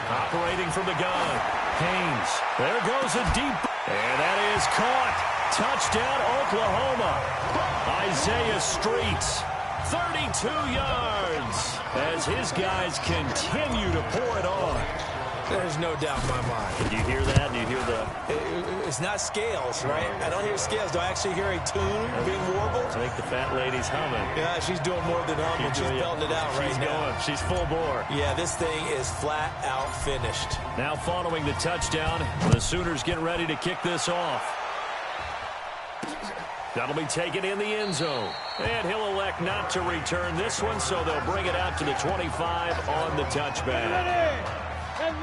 Operating from the gun. Haynes. There goes a deep. And that is caught. Touchdown, Oklahoma. Isaiah Streets. 32 yards as his guys continue to pour it on. There's no doubt in my mind. Did you hear that? Do you hear the... It's not scales, right? I don't hear scales. Do I actually hear a tune being warbled? I think the fat lady's humming. Yeah, she's doing more than humming. She's belting it out right now. She's full bore. Yeah, this thing is flat out finished. Now following the touchdown, the Sooners get ready to kick this off. That'll be taken in the end zone. And he'll elect not to return this one, so they'll bring it out to the 25 on the touchback.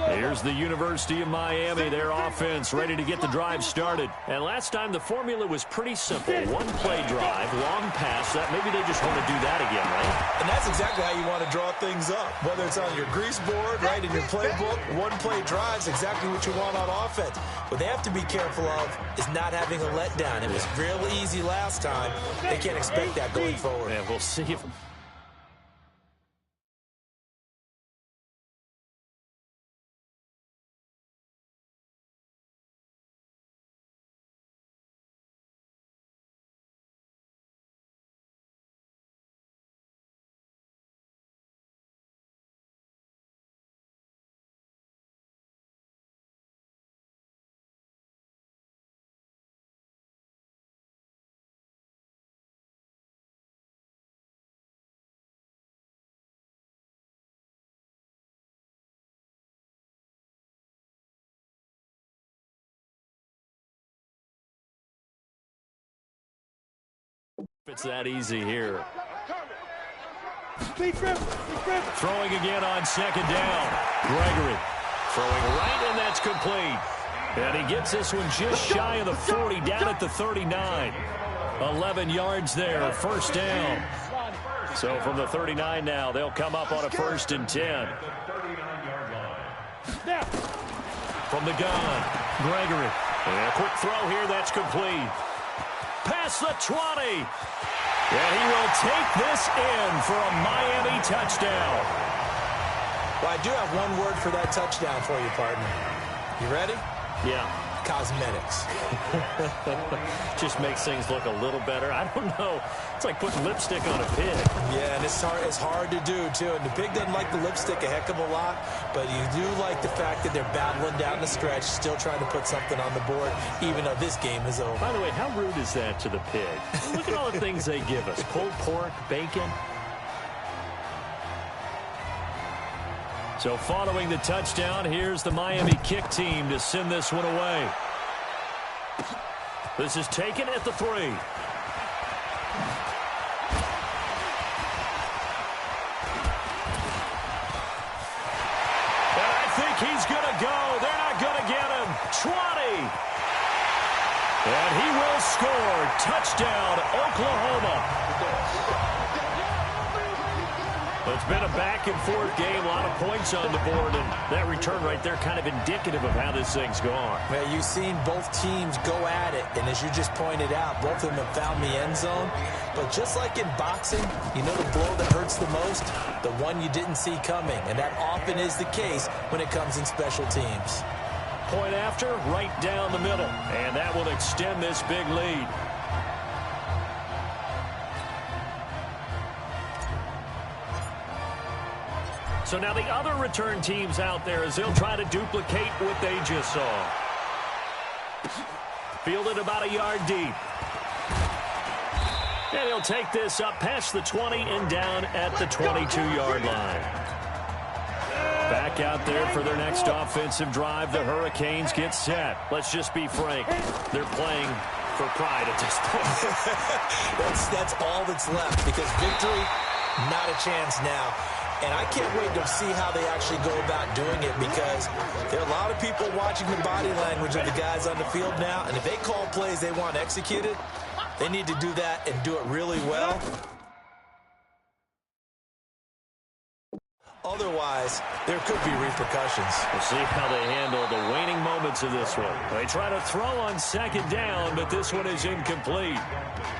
Here's the University of Miami, their offense ready to get the drive started. And last time the formula was pretty simple. One play drive, long pass. That maybe they just want to do that again, right? And that's exactly how you want to draw things up. Whether it's on your grease board, right, in your playbook, one play drives exactly what you want on offense. What they have to be careful of is not having a letdown. It was real easy last time. They can't expect that going forward. Yeah, we'll see if... It's that easy here. Throwing again on 2nd down. Gregory throwing right, and that's complete. And he gets this one just shy of the 40, down at the 39. 11 yards there, 1st down. So from the 39 now, they'll come up on a 1st and 10. From the gun, Gregory. And a quick throw here, that's complete. Past the 20. And he will take this in for a Miami touchdown. Well, I do have one word for that touchdown for you, partner. You ready? Yeah. Cosmetics. Just makes things look a little better. I don't know. It's like putting lipstick on a pig. Yeah, and it's hard to do, too. And the pig doesn't like the lipstick a heck of a lot, but you do like the fact that they're battling down the stretch, still trying to put something on the board, even though this game is over. By the way, how rude is that to the pig? Look at all the things they give us. Pulled pork, bacon. So following the touchdown, here's the Miami kick team to send this one away. This is taken at the 3. And I think he's going to go. They're not going to get him. 20. And he will score. Touchdown, Oklahoma. It's been a back-and-forth game, a lot of points on the board, and that return right there kind of indicative of how this thing's gone. Well, you've seen both teams go at it, and as you just pointed out, both of them have found the end zone. But just like in boxing, you know the blow that hurts the most? The one you didn't see coming, and that often is the case when it comes in special teams. Point after, right down the middle, and that will extend this big lead. So now the other return teams out there as they'll try to duplicate what they just saw. Fielded about a yard deep. And he'll take this up past the 20 and down at the 22-yard line. Back out there for their next offensive drive. The Hurricanes get set. Let's just be frank. They're playing for pride at this point. That's all that's left, because victory, not a chance now. And I can't wait to see how they actually go about doing it, because there are a lot of people watching the body language of the guys on the field now, and if they call plays they want executed, they need to do that and do it really well. Otherwise, there could be repercussions. We'll see how they handle the waning moments of this one. They try to throw on second down, but this one is incomplete.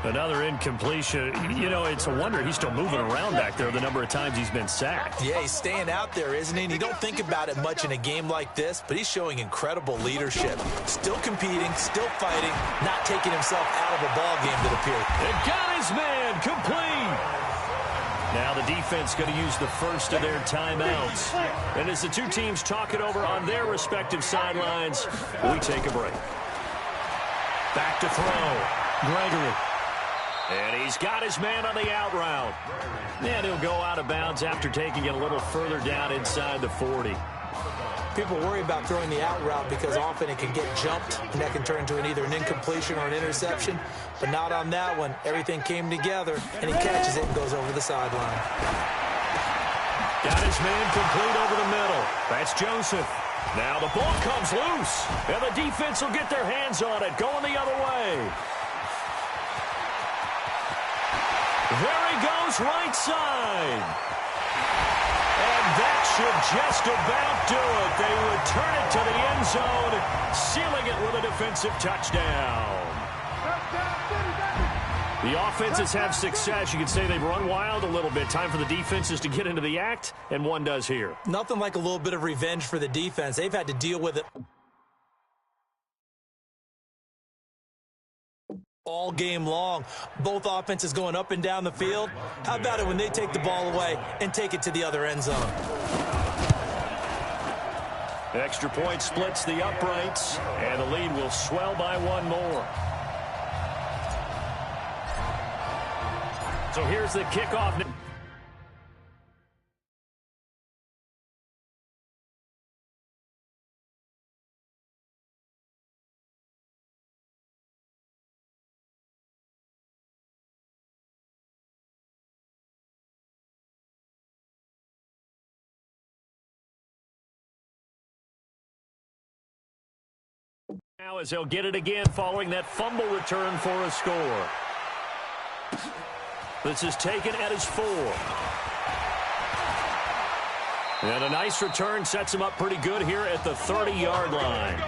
Another incompletion. You know, it's a wonder he's still moving around back there the number of times he's been sacked. Yeah, he's staying out there, isn't he? And you don't think about it much in a game like this, but he's showing incredible leadership. Still competing, still fighting, not taking himself out of a ball game that appeared. They got his man complete. Now the defense going to use the first of their timeouts. And as the two teams talk it over on their respective sidelines, we take a break. Back to throw. Gregory. And he's got his man on the out route. And he'll go out of bounds after taking it a little further down inside the 40. People worry about throwing the out route because often it can get jumped, and that can turn into either an incompletion or an interception. But not on that one. Everything came together, and he catches it and goes over the sideline. Got his man complete over the middle. That's Joseph. Now the ball comes loose, and the defense will get their hands on it, going the other way. There he goes, right side. And that should just about do it. They return it to the end zone, sealing it with a defensive touchdown. The offenses have success. You can say they've run wild a little bit. Time for the defenses to get into the act, and one does here. Nothing like a little bit of revenge for the defense. They've had to deal with it all game long. Both offenses going up and down the field. How about it when they take the ball away and take it to the other end zone? Extra point splits the uprights, and the lead will swell by one more. So here's the kickoff. Now as they'll get it again following that fumble return for a score. This is taken at his 4. And a nice return sets him up pretty good here at the 30-yard line.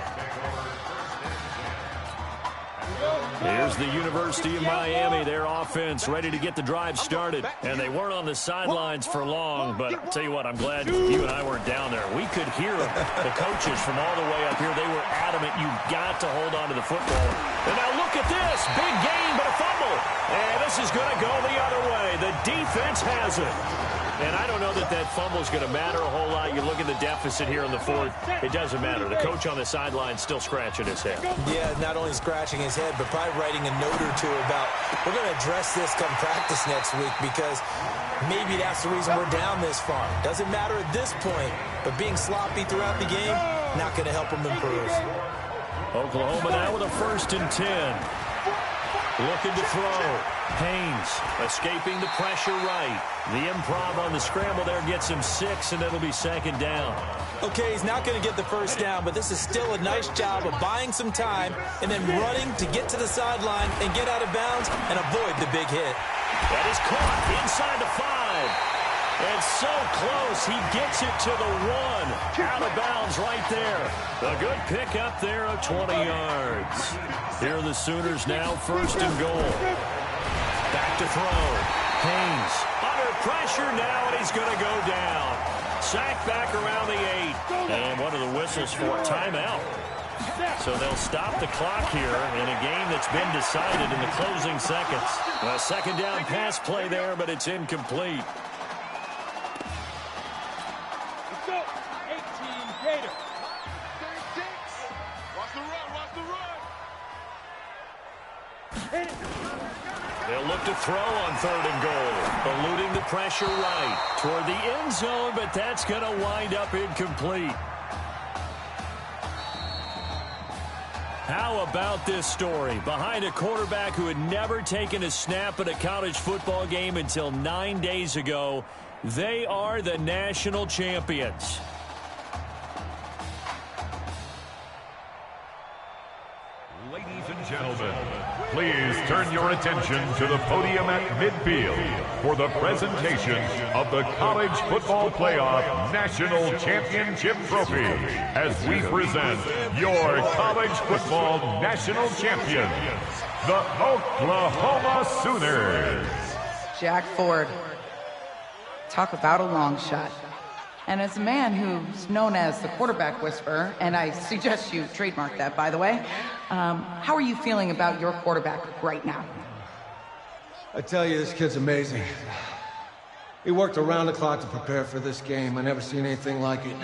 Here's the University of Miami, their offense ready to get the drive started. And they weren't on the sidelines for long, but I'll tell you what, I'm glad you and I weren't down there. We could hear the coaches from all the way up here. They were adamant, you've got to hold on to the football. And now look at this, big gain, but a fumble. And this is going to go the other way. The defense has it. And I don't know that that fumble is going to matter a whole lot. You look at the deficit here in the 4th. It doesn't matter. The coach on the sideline still scratching his head. Yeah, not only scratching his head, but probably writing a note or two about, we're going to address this come practice next week, because maybe that's the reason we're down this far. Doesn't matter at this point, but being sloppy throughout the game, not going to help them improve. Oklahoma now with a 1st and 10. Looking to throw. Haynes escaping the pressure right. The improv on the scramble there gets him 6, and it'll be 2nd down. Okay, he's not going to get the 1st down, but this is still a nice job of buying some time and then running to get to the sideline and get out of bounds and avoid the big hit. That is caught inside the 5. And so close, he gets it to the 1. Out of bounds right there. A good pick up there of 20 yards. Here are the Sooners now 1st and goal. Back to throw. Haynes under pressure now, and he's going to go down. Sacked back around the 8. And what are the whistles for? Timeout. So they'll stop the clock here in a game that's been decided in the closing seconds. A 2nd down pass play there, but it's incomplete. They'll look to throw on 3rd and goal. Eluding the pressure right toward the end zone, but that's going to wind up incomplete. How about this story? Behind a quarterback who had never taken a snap at a college football game until 9 days ago, They are the national champions. Ladies and gentlemen, please turn your attention to the podium at midfield for the presentation of the College Football Playoff National Championship Trophy as we present your college football national champions, the Oklahoma Sooners. Jack Ford. Talk about a long shot. And as a man who's known as the quarterback whisperer, and I suggest you trademark that, by the way, how are you feeling about your quarterback right now? I tell you, this kid's amazing. He worked around the clock to prepare for this game. I never seen anything like it.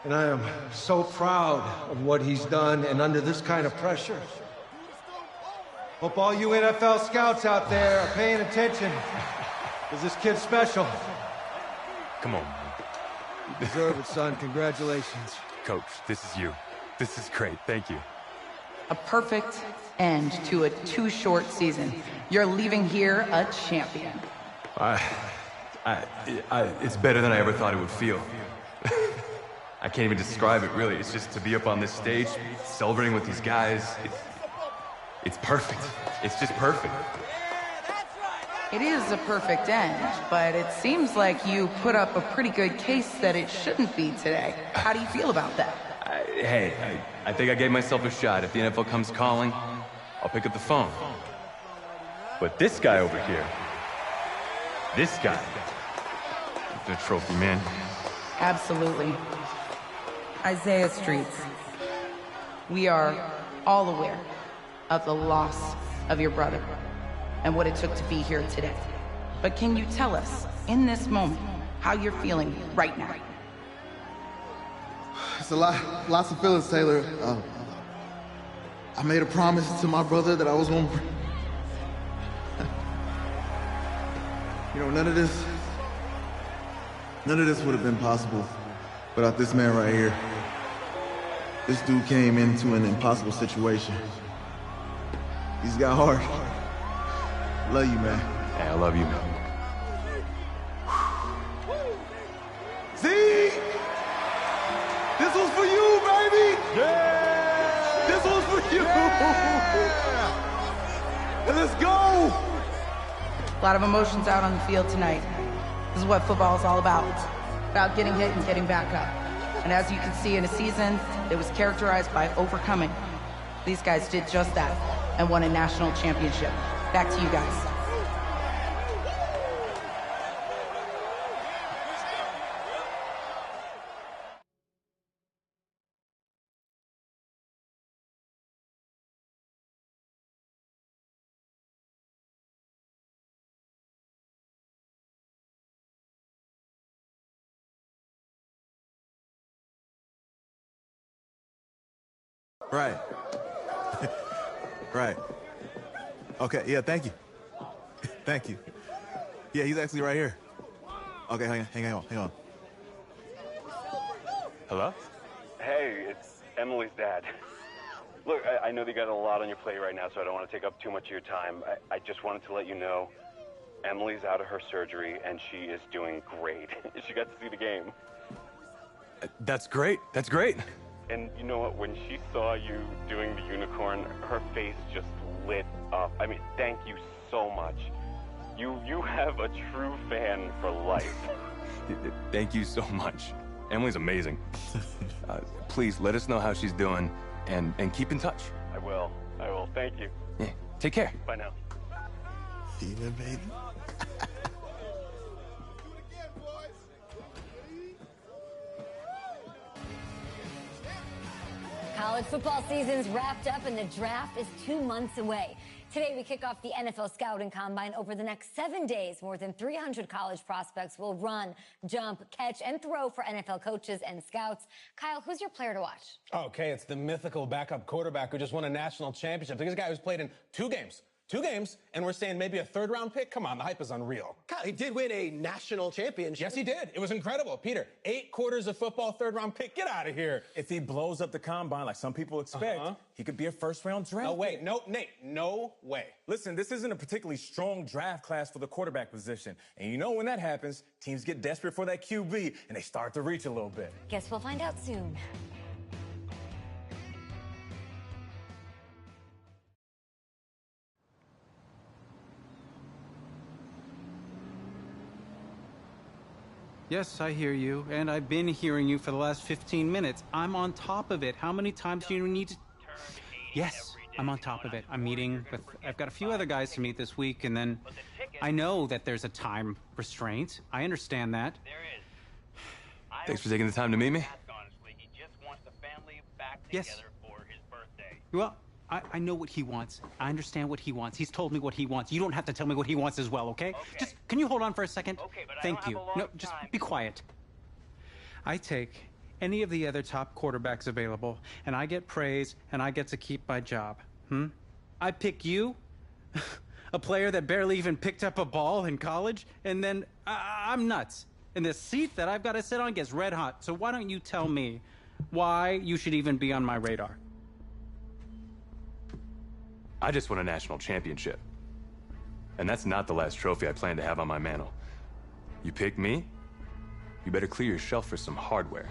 And I am so proud of what he's done, and under this kind of pressure. Hope all you NFL scouts out there are paying attention, because this kid's special. Come on. You deserve it, son. Congratulations. Coach, this is you. This is great. Thank you. A perfect end to a too short season. You're leaving here a champion. It's better than I ever thought it would feel. I can't even describe it, really. It's just to be up on this stage, celebrating with these guys. It's perfect. It's just perfect. It is a perfect end, but it seems like you put up a pretty good case that it shouldn't be today. How do you feel about that? I think I gave myself a shot. If the NFL comes calling, I'll pick up the phone. But this guy over here, this guy, the trophy, man. Absolutely. Isaiah Streets, we are all aware of the loss of your brother and what it took to be here today. But can you tell us, in this moment, how you're feeling right now? It's lots of feelings, Taylor. I made a promise to my brother that I was going to... You know, none of this would have been possible without this man right here. This dude came into an impossible situation. He's got heart. Love you, man. Yeah, I love you, man. See? This was for you, baby! Yeah! This was for you! Yeah! And let's go! A lot of emotions out on the field tonight. This is what football is all about getting hit and getting back up. And as you can see, in a season that was characterized by overcoming, these guys did just that and won a national championship. Back to you guys. Right. Right. Okay, yeah, thank you. Thank you. Yeah, he's actually right here. Okay, hang on. Hello? Hey, it's Emily's dad. Look, I know that you got a lot on your plate right now, so I don't want to take up too much of your time. I just wanted to let you know Emily's out of her surgery, and she is doing great. She got to see the game. That's great. That's great. And you know what? When she saw you doing the unicorn, her face just lit up. I mean, thank you so much. You have a true fan for life. Thank you so much. Emily's amazing. Please let us know how she's doing and keep in touch. I will. Thank you. Yeah. Take care. Bye now. Yeah, baby. College football season's wrapped up and the draft is 2 months away. Today we kick off the NFL Scouting Combine. Over the next 7 days, more than 300 college prospects will run, jump, catch, and throw for NFL coaches and scouts. Kyle, who's your player to watch? Okay, it's the mythical backup quarterback who just won a national championship. This guy who's played in 2 games 2 games, and we're saying maybe a 3rd-round pick? Come on, the hype is unreal. Kyle, he did win a national championship. Yes, he did. It was incredible. Peter, 8 quarters of football, 3rd-round pick. Get out of here. If he blows up the combine like some people expect, he could be a 1st-round draft No way. pick. No, Nate, no way. Listen, this isn't a particularly strong draft class for the quarterback position. And you know when that happens, teams get desperate for that QB, and they start to reach a little bit. Guess we'll find out soon. Yes, I hear you, and I've been hearing you for the last 15 minutes. I'm on top of it. How many times do you need to... Yes, I'm on top of it. I'm meeting with... I've got a few other guys to meet this week, and then I know that there's a time restraint. I understand that. Thanks for taking the time to meet me. Yes. Well, I know what he wants. I understand what he wants. He's told me what he wants. You don't have to tell me what he wants as well, okay? Just, can you hold on for a second? Okay, but Thank you. No, just be quiet. I take any of the other top quarterbacks available, and I get praise, and I get to keep my job. I pick you, a player that barely even picked up a ball in college, and then I'm nuts. And the seat that I've got to sit on gets red hot. So why don't you tell me why you should even be on my radar? I just won a national championship. And that's not the last trophy I plan to have on my mantle. You pick me, you better clear your shelf for some hardware.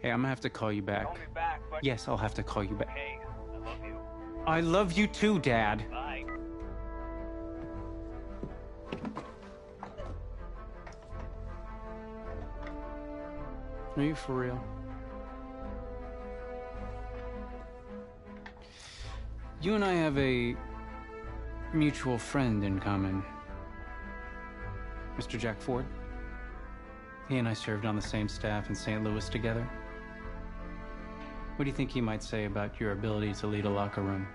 Hey, I'm gonna have to call you back. Call me back, but... Yes, I'll have to call you back. Hey, I love you. I love you too, Dad. Bye. Are you for real? You and I have a mutual friend in common. Mr. Jack Ford. He and I served on the same staff in St. Louis together. What do you think he might say about your ability to lead a locker room?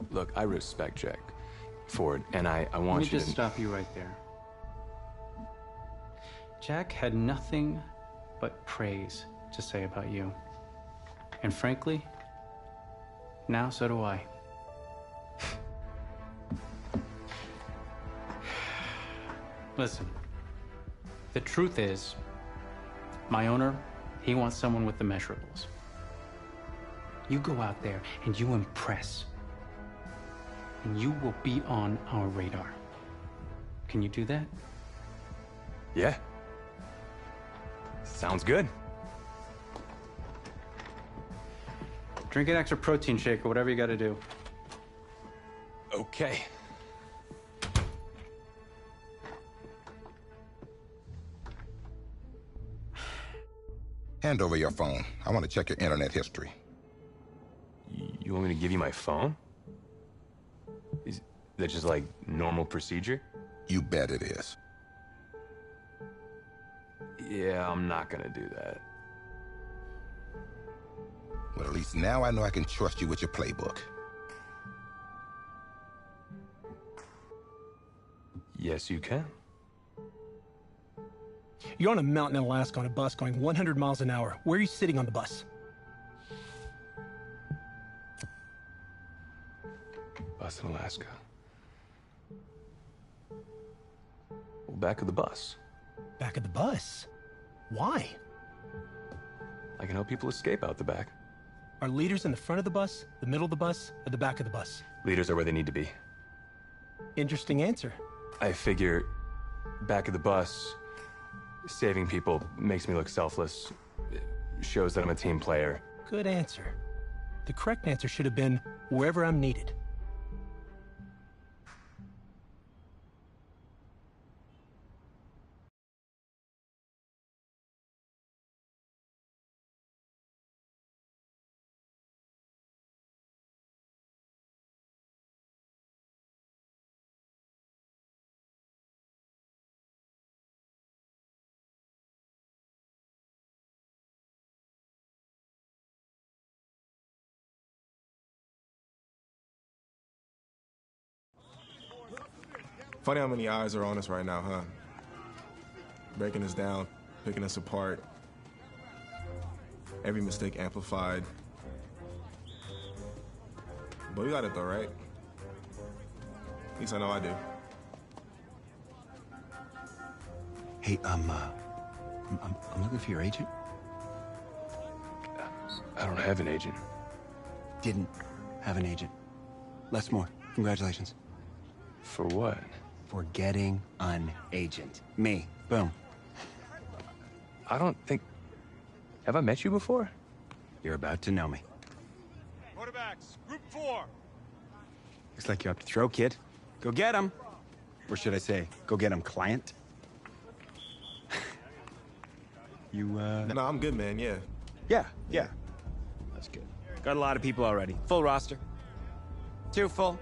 Look, I respect Jack Ford, and I want you to... Let me just stop you right there. Jack had nothing but praise to say about you. And frankly, now so do I. Listen, the truth is, my owner, he wants someone with the measurables. You go out there and you impress, and you will be on our radar. Can you do that? Yeah. Sounds good. Drink an extra protein shake or whatever you gotta do. Okay. Hand over your phone. I want to check your internet history. You want me to give you my phone? Is that just like normal procedure? You bet it is. Yeah, I'm not gonna do that. Well, at least now I know I can trust you with your playbook. Yes, you can. You're on a mountain in Alaska on a bus going 100 miles an hour. Where are you sitting on the bus? Bus in Alaska. Well, back of the bus. Back of the bus? Why? I can help people escape out the back. Are leaders in the front of the bus, the middle of the bus, or the back of the bus? Leaders are where they need to be. Interesting answer. I figure back of the bus, saving people makes me look selfless. It shows that I'm a team player. Good answer. The correct answer should have been wherever I'm needed. Funny how many eyes are on us right now, huh? Breaking us down, picking us apart. Every mistake amplified. But we got it though, right? At least I know I do. Hey, I'm looking for your agent. I don't have an agent. Didn't have an agent. Les Moore, congratulations. For what? For getting an agent. Me. Boom. I don't think... Have I met you before? You're about to know me. Quarterbacks, group 4. Looks like you're up to throw, kid. Go get him. Or should I say, go get him, client? You, No, I'm good, man, yeah. Yeah. That's good. Got a lot of people already. Full roster. 2 full.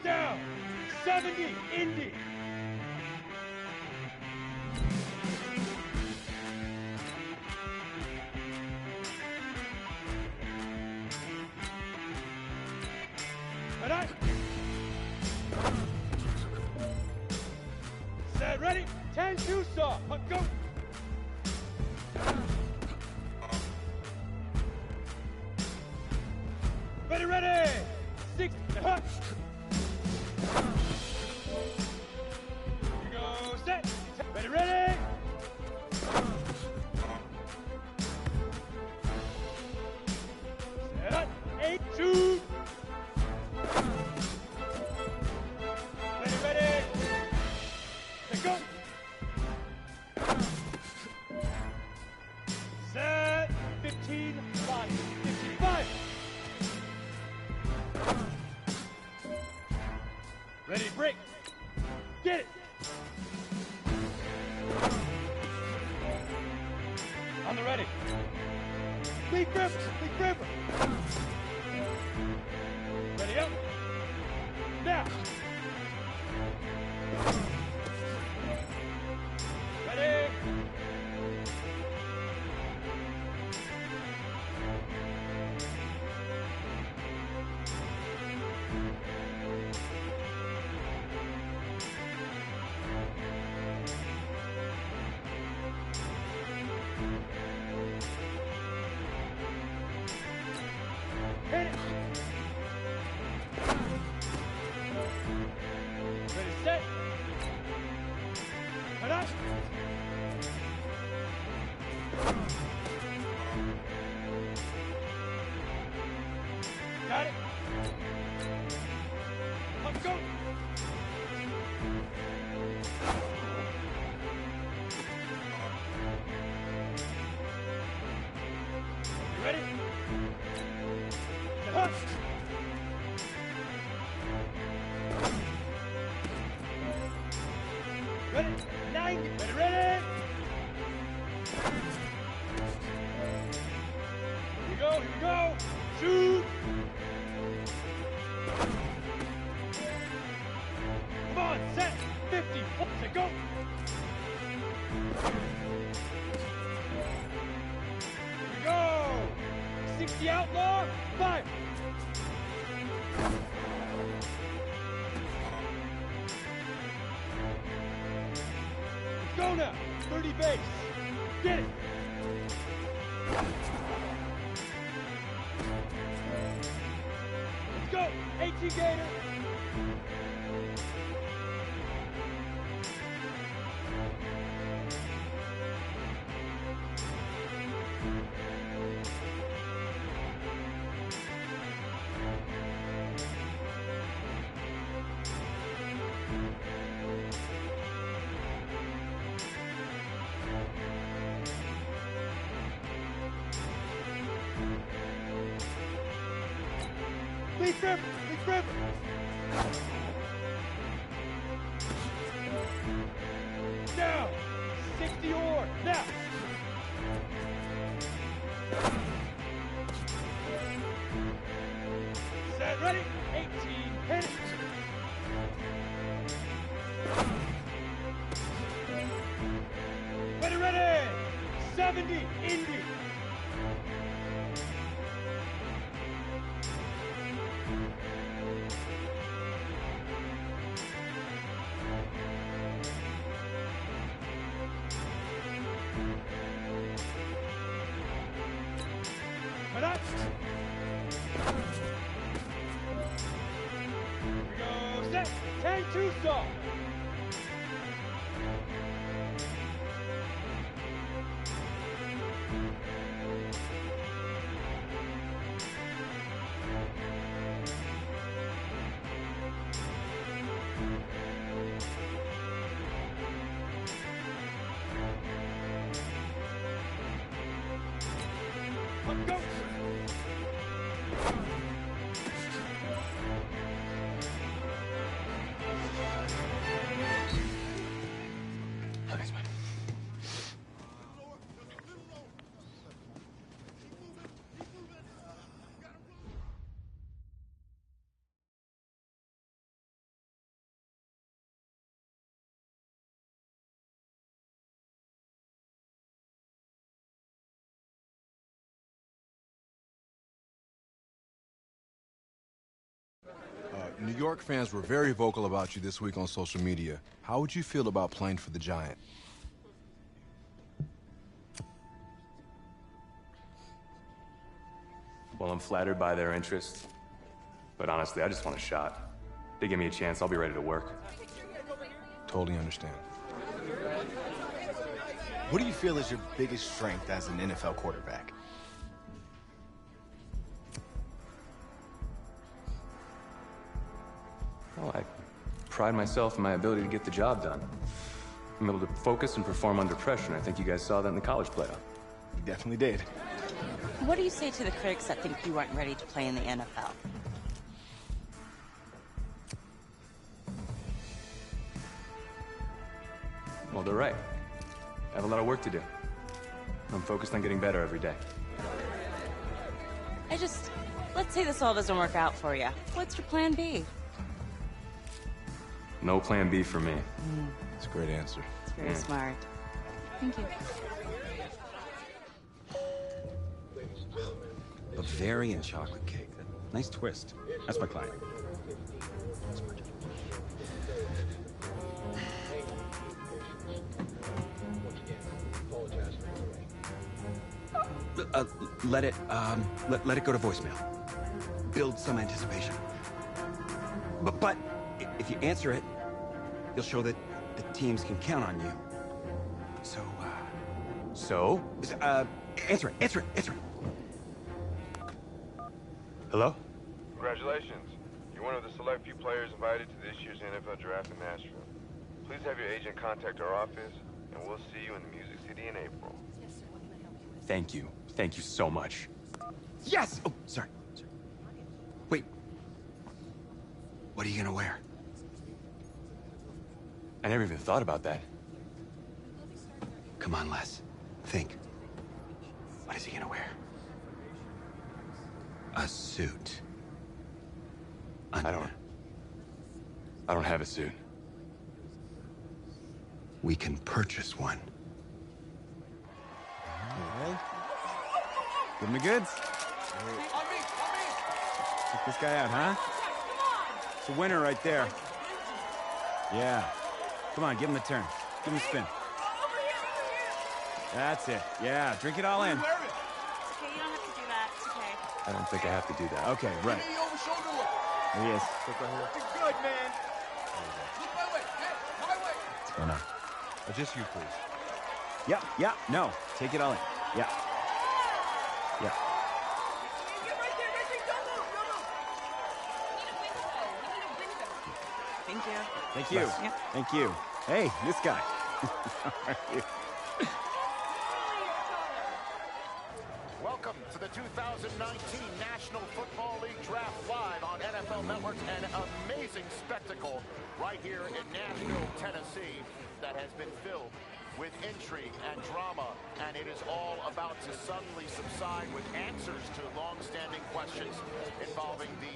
Down. 70, Indy. Ready? Set, ready? 10, 2, saw. Go. Ready? 6, hut. Here we go, set. Ready? Set, 8, 2. Ready. Let go. Set, 15, 5, 55. Ready, break. Get it. On the ready. Lead gripper. Ready up. Now. Ready. Hit it. Ready, set. Head up. Got it. Let's go. You ready? Set up. Ready? 90. Ready? Here we go. Shoot. Come on, set. 50. Set, go. Here we go. 60 outlaw. 5. Let's go now. 30 base. Get it. Let's go. 18 Gator. Leaf River. Down. 60 or now. Set, ready? 18, hit it. Ready. 70, Indy. 10 Tucson. Go. Thanks, man. New York fans were very vocal about you this week on social media. How would you feel about playing for the Giant? Well, I'm flattered by their interest. But honestly, I just want a shot. If they give me a chance, I'll be ready to work. Totally understand. What do you feel is your biggest strength as an NFL quarterback? Well, I pride myself in my ability to get the job done. I'm able to focus and perform under pressure, and I think you guys saw that in the college playoff. You definitely did. What do you say to the critics that think you weren't ready to play in the NFL? Well, they're right. I have a lot of work to do. I'm focused on getting better every day. Let's say this all doesn't work out for you. What's your plan B? No plan B for me. That's a great answer. It's very smart. Thank you. Bavarian chocolate cake. Nice twist. That's my client. Let it go to voicemail. Build some anticipation. But if you answer it, you'll show that the teams can count on you. So, answer it. Hello? Congratulations. You're one of the select few players invited to this year's NFL draft in Nashville. Please have your agent contact our office, and we'll see you in the Music City in April. Thank you. Thank you so much. Yes! Oh, sorry. Wait. What are you gonna wear? I never even thought about that. Come on, Les. Think. What is he gonna wear? A suit. I don't have a suit. We can purchase one. Okay. Give him the goods. Check this guy out, huh? It's a winner right there. Yeah. Come on, give him a turn. Give him a spin. That's it. Yeah, drink it all in. Okay, you don't have to do that. It's okay. I don't think I have to do that. Okay, right. There he is. Good, man. Look my way. Hey, my way. What's going on? Just you, please. Yeah, no. Take it all in. Yeah. Thank you. Thank you. Yeah. Thank you. Hey, this guy. How are you? Welcome to the 2019 National Football League Draft live on NFL Network. An amazing spectacle right here in Nashville, Tennessee that has been filled with intrigue and drama, and it is all about to suddenly subside with answers to long-standing questions involving the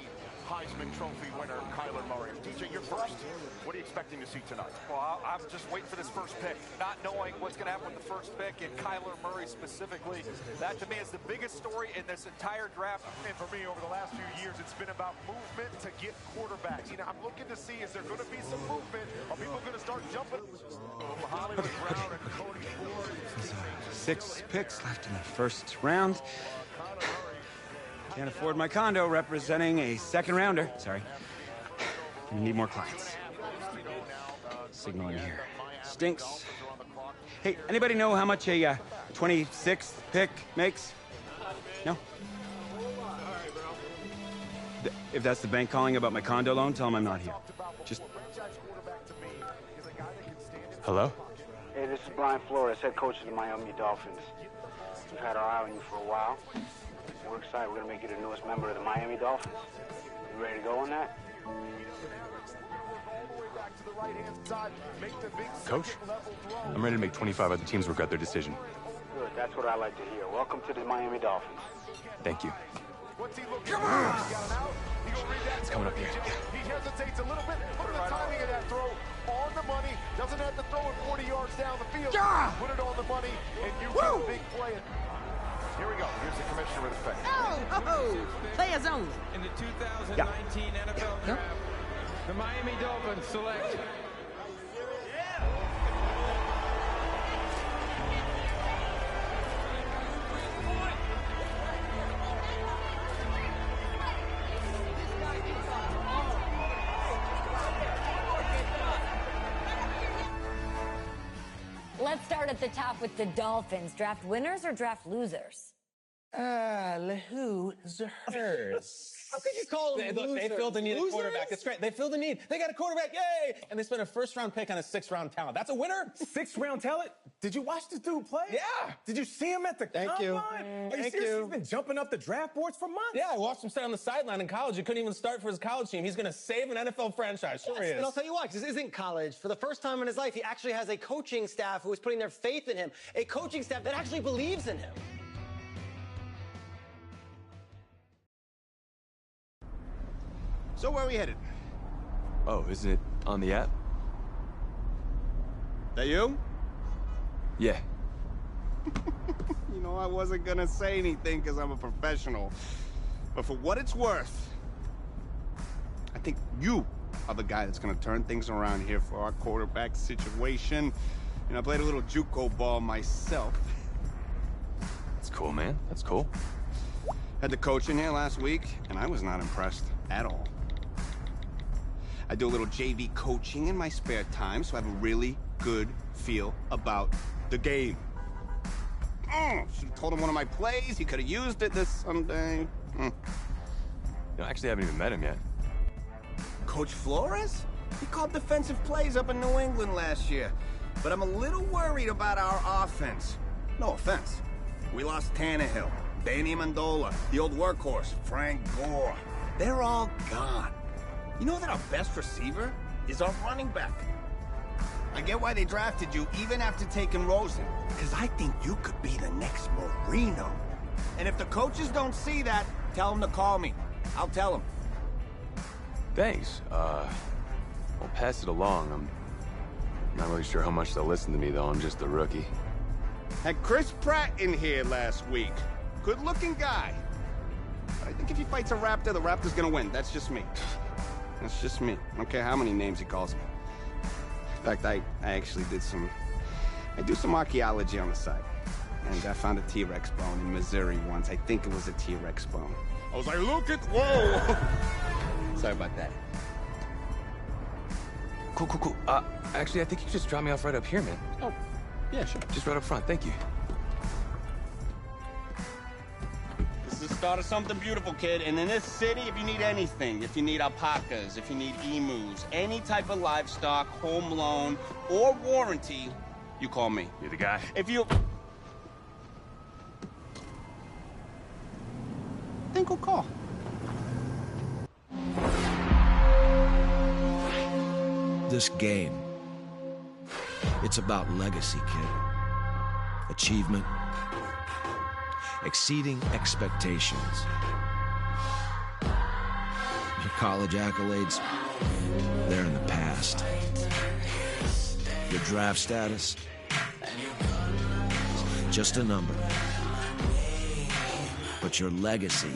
Heisman Trophy winner, Kyler Murray. DJ, you're first. What are you expecting to see tonight? Well, I'm just waiting for this first pick, not knowing what's going to happen with the first pick, and Kyler Murray specifically. That, to me, is the biggest story in this entire draft. And for me, over the last few years, it's been about movement to get quarterbacks. You know, I'm looking to see, is there going to be some movement? Are people going to start jumping? Hollywood Brown and Cody Ford. 6 picks left in the first round. Can't afford my condo representing a second rounder. Sorry. I need more clients. signaling here. Stinks. Hey, anybody know how much a 26th pick makes? No? If that's the bank calling about my condo loan, tell them I'm not here. Just... Hello? Hey, this is Brian Flores, head coach of the Miami Dolphins. We've had our eye on you for a while. We're excited. We're going to make you the newest member of the Miami Dolphins. You ready to go on that? Coach, I'm ready to make 25 other teams regret their decision. Good. That's what I like to hear. Welcome to the Miami Dolphins. Thank you. Come on! It's coming up here. He hesitates a little bit. Look at the timing of that throw. On the money. Doesn't have to throw it 40 yards down the field. Put it on the money, and you get a big play. Here we go. Here's the commissioner with the Oh, players only. In the 2019 NFL Draft, the Miami Dolphins select... Let's start at the top with the Dolphins. Draft winners or draft losers? Losers. How could you call them Look, they filled the need at quarterback. It's great. They filled the need. They got a quarterback. Yay! And they spent a first-round pick on a sixth-round talent. That's a winner. Sixth-round talent? Did you watch this dude play? Yeah. Did you see him at the Thank combine? you. Are you Thank serious? you. He's been jumping up the draft boards for months. Yeah, I watched him start on the sideline in college. He couldn't even start for his college team. He's going to save an NFL franchise. Sure he is. And I'll tell you why, because this isn't college. For the first time in his life, he actually has a coaching staff who is putting their faith in him. A coaching staff that actually believes in him. So where are we headed? Oh, isn't it on the app? That you? Yeah. You know, I wasn't gonna say anything because I'm a professional. But for what it's worth, I think you are the guy that's gonna turn things around here for our quarterback situation. You know, I played a little JUCO ball myself. That's cool, man. That's cool. Had the coach in here last week, and I was not impressed at all. I do a little JV coaching in my spare time, so I have a really good feel about the game. Should have told him one of my plays. He could have used it this Sunday. You know, I actually haven't even met him yet. Coach Flores? He called defensive plays up in New England last year. But I'm a little worried about our offense. No offense. We lost Tannehill, Danny Amendola, the old workhorse, Frank Gore. They're all gone. You know that our best receiver is our running back. I get why they drafted you even after taking Rosen, because I think you could be the next Marino. And if the coaches don't see that, tell them to call me. I'll tell them. Thanks. I'll pass it along. I'm not really sure how much they'll listen to me, though. I'm just a rookie. Had Chris Pratt in here last week. Good-looking guy. But I think if he fights a Raptor, the Raptor's gonna win. That's just me. That's just me. I don't care how many names he calls me. In fact, I actually do some archaeology on the side. And I found a T-Rex bone in Missouri once. I think it was a T-Rex bone. I was like, look at, whoa! Sorry about that. Cool. Actually, I think you just dropped me off right up here, man. Oh, yeah, sure. Just right up front. Thank you. This is the start of something beautiful, kid. And in this city, if you need anything, if you need alpacas, if you need emus, any type of livestock, home loan, or warranty, you call me. You're the guy? If you... think we'll call. This game, it's about legacy, kid. Achievement. Exceeding expectations. Your college accolades, they're in the past. Your draft status, just a number. But your legacy,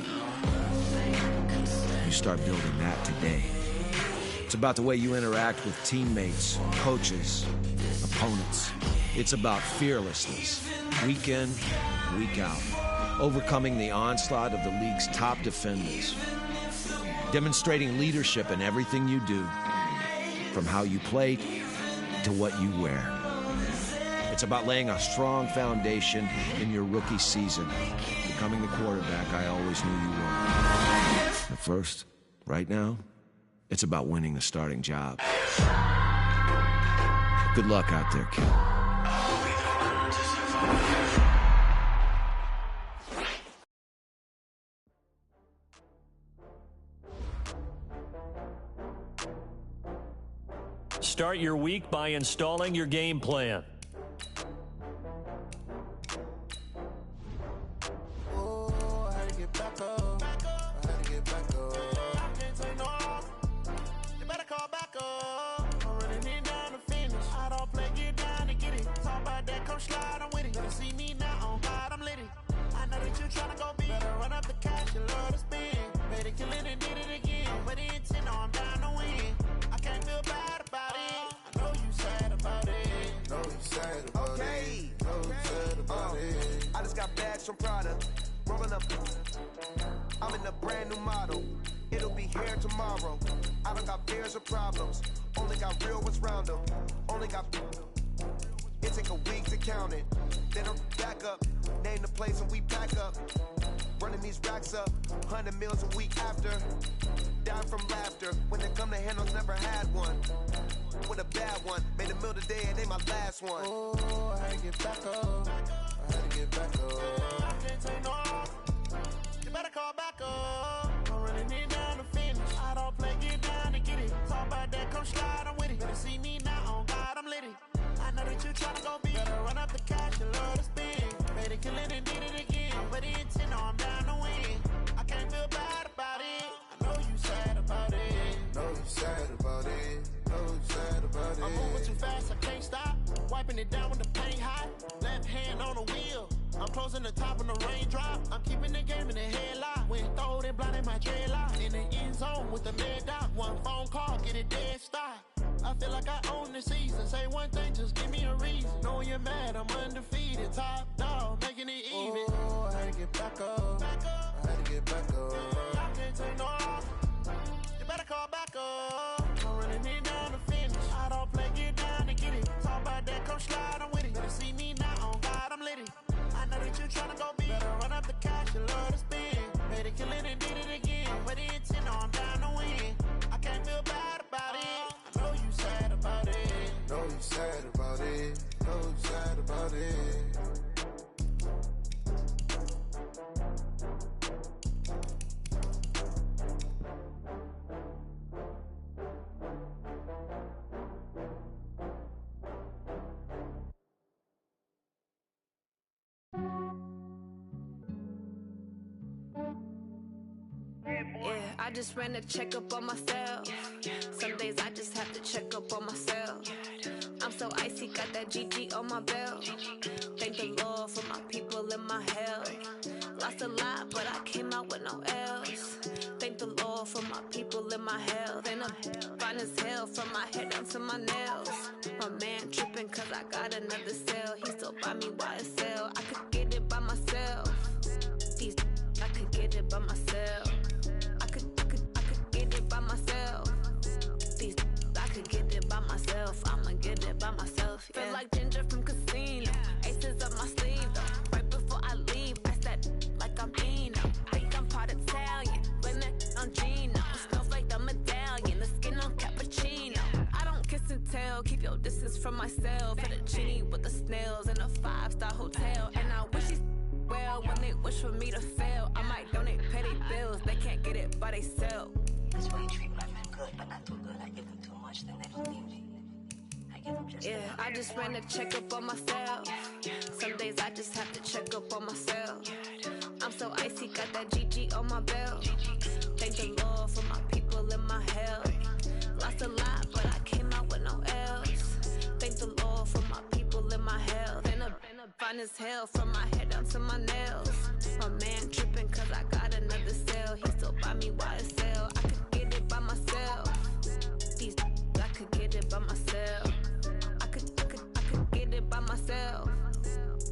you start building that today. It's about the way you interact with teammates, coaches, opponents. It's about fearlessness, week in, week out. Overcoming the onslaught of the league's top defenders. Demonstrating leadership in everything you do. From how you play to what you wear. It's about laying a strong foundation in your rookie season, becoming the quarterback I always knew you were. At first, right now, it's about winning the starting job. Good luck out there, kid. Start your week by installing your game plan. From Prada, rolling up. I'm in a brand new model. It'll be here tomorrow. I don't got fears or problems. Only got real ones round them. Only got. It take a week to count it. Then I'm back up. Name the place and we back up. Running these racks up. 100 meals a week after. Dying from laughter. When they come to handles, never had one. With a bad one. Made a meal today and ain't my last one. Oh, I had to get back up. I had to get back up. I can't take no off. You better call back up. I'm running it down to finish. I don't play, get down to get it. Talk about that, come slide, I'm with it. Better see me now, on God, I'm litty. I know that you tryna go big. Better run up the cash, you love to spend. Made a killing and did it again. But the intent, no, I'm down to win. I can't feel bad about it. I know you sad about it. Know you sad about it. Know you sad about it. I'm moving too fast, I can't stop. Wiping it down when the paint hot. Left hand on the wheel. I'm closing the top when the raindrop. I'm keeping the game in the headlock. When throwed and blinded my dreadlock. In the end zone with the mad dot. One phone call, get it dead stop. I feel like I own the season. Say one thing, just give me a reason. Knowing you're mad, I'm undefeated. Top dog, making it even. Oh, I had to get back up. I had to get back up. I can't take no off. You better call back up. I'm running it down to finish. I don't play, get down to get it. Talk about that, come slide, I'm with it. Better see me now, on God, I'm litty. I know that you tryna go big. Better run up the cash, you love to spend. Made a killing and did it again. But the intent, no, I'm down to win. I can't feel bad about it. I know you sad about it. Know you sad about it. Know you sad about it. Yeah, I just ran a checkup on myself. Some days I just have to check up on myself. I'm so icy, got that GG on my belt. Thank the Lord for my people in my health. Lost a lot, but I came out with no L's. Thank the Lord for my people in my health. And I'm fine as hell from my head down to my nails. My man tripping cause I got another cell. He still buy me YSL. I could get it by myself. These I could get it by myself. I could get it by myself. These I could get it by myself. I'ma get it by myself. Yeah. Feel like Ginger from Casino. Aces up my sleeve though. Right before I leave, I that like I'm Eno. Think I'm part Italian. Blame that on Gino. Smells like the medallion. The skin on cappuccino. I don't kiss and tell. Keep your distance from myself. Fettuccine with the snails in a 5-star hotel. And I wish he's well when they wish for me to fail. I might donate petty bills. They can't get it by they self. That's why you treat black men good, but not too good. I give them too much, then they don't leave me. I give them just yeah, I just ran a checkup on myself. Some days I just have to check up on myself. I'm so icy, got that GG on my belt. Thank the Lord for my people in my health. Lost a lot, but I came out with no L's. Thank the Lord for my people in my health. And I'm fine as hell from my head down to my nails. My man tripping cause I got another cell. He still buy me YSL. I could get it by myself. These I could get it by myself. I could get it by myself.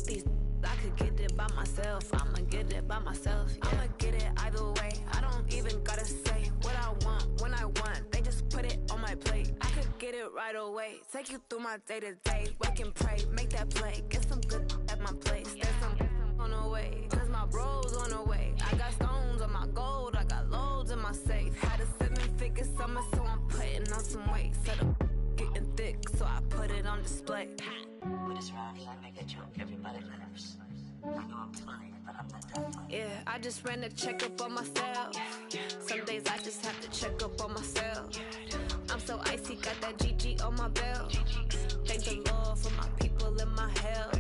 These I could get it by myself. I'ma get it by myself. Yeah. I'ma get it either way. I don't even gotta say what I want when I want. They just put it on my plate. I could get get it right away. Take you through my day-to-day. Wake and pray, make that play. Get some good at my place. There's some on the way, cause my bro's on the way. I got stones on my gold, I got loads in my safe. Had a 7-figure summer, so I'm putting on some weight. Set up getting thick, so I put it on display. With this round here, I make it joke, everybody laughs. I know I'm funny, but I'm not that funny. Yeah, I just ran a checkup on myself. Some days I just have to check up on myself. I'm so icy, got that GG on my belt. Thank the Lord for my people in my health.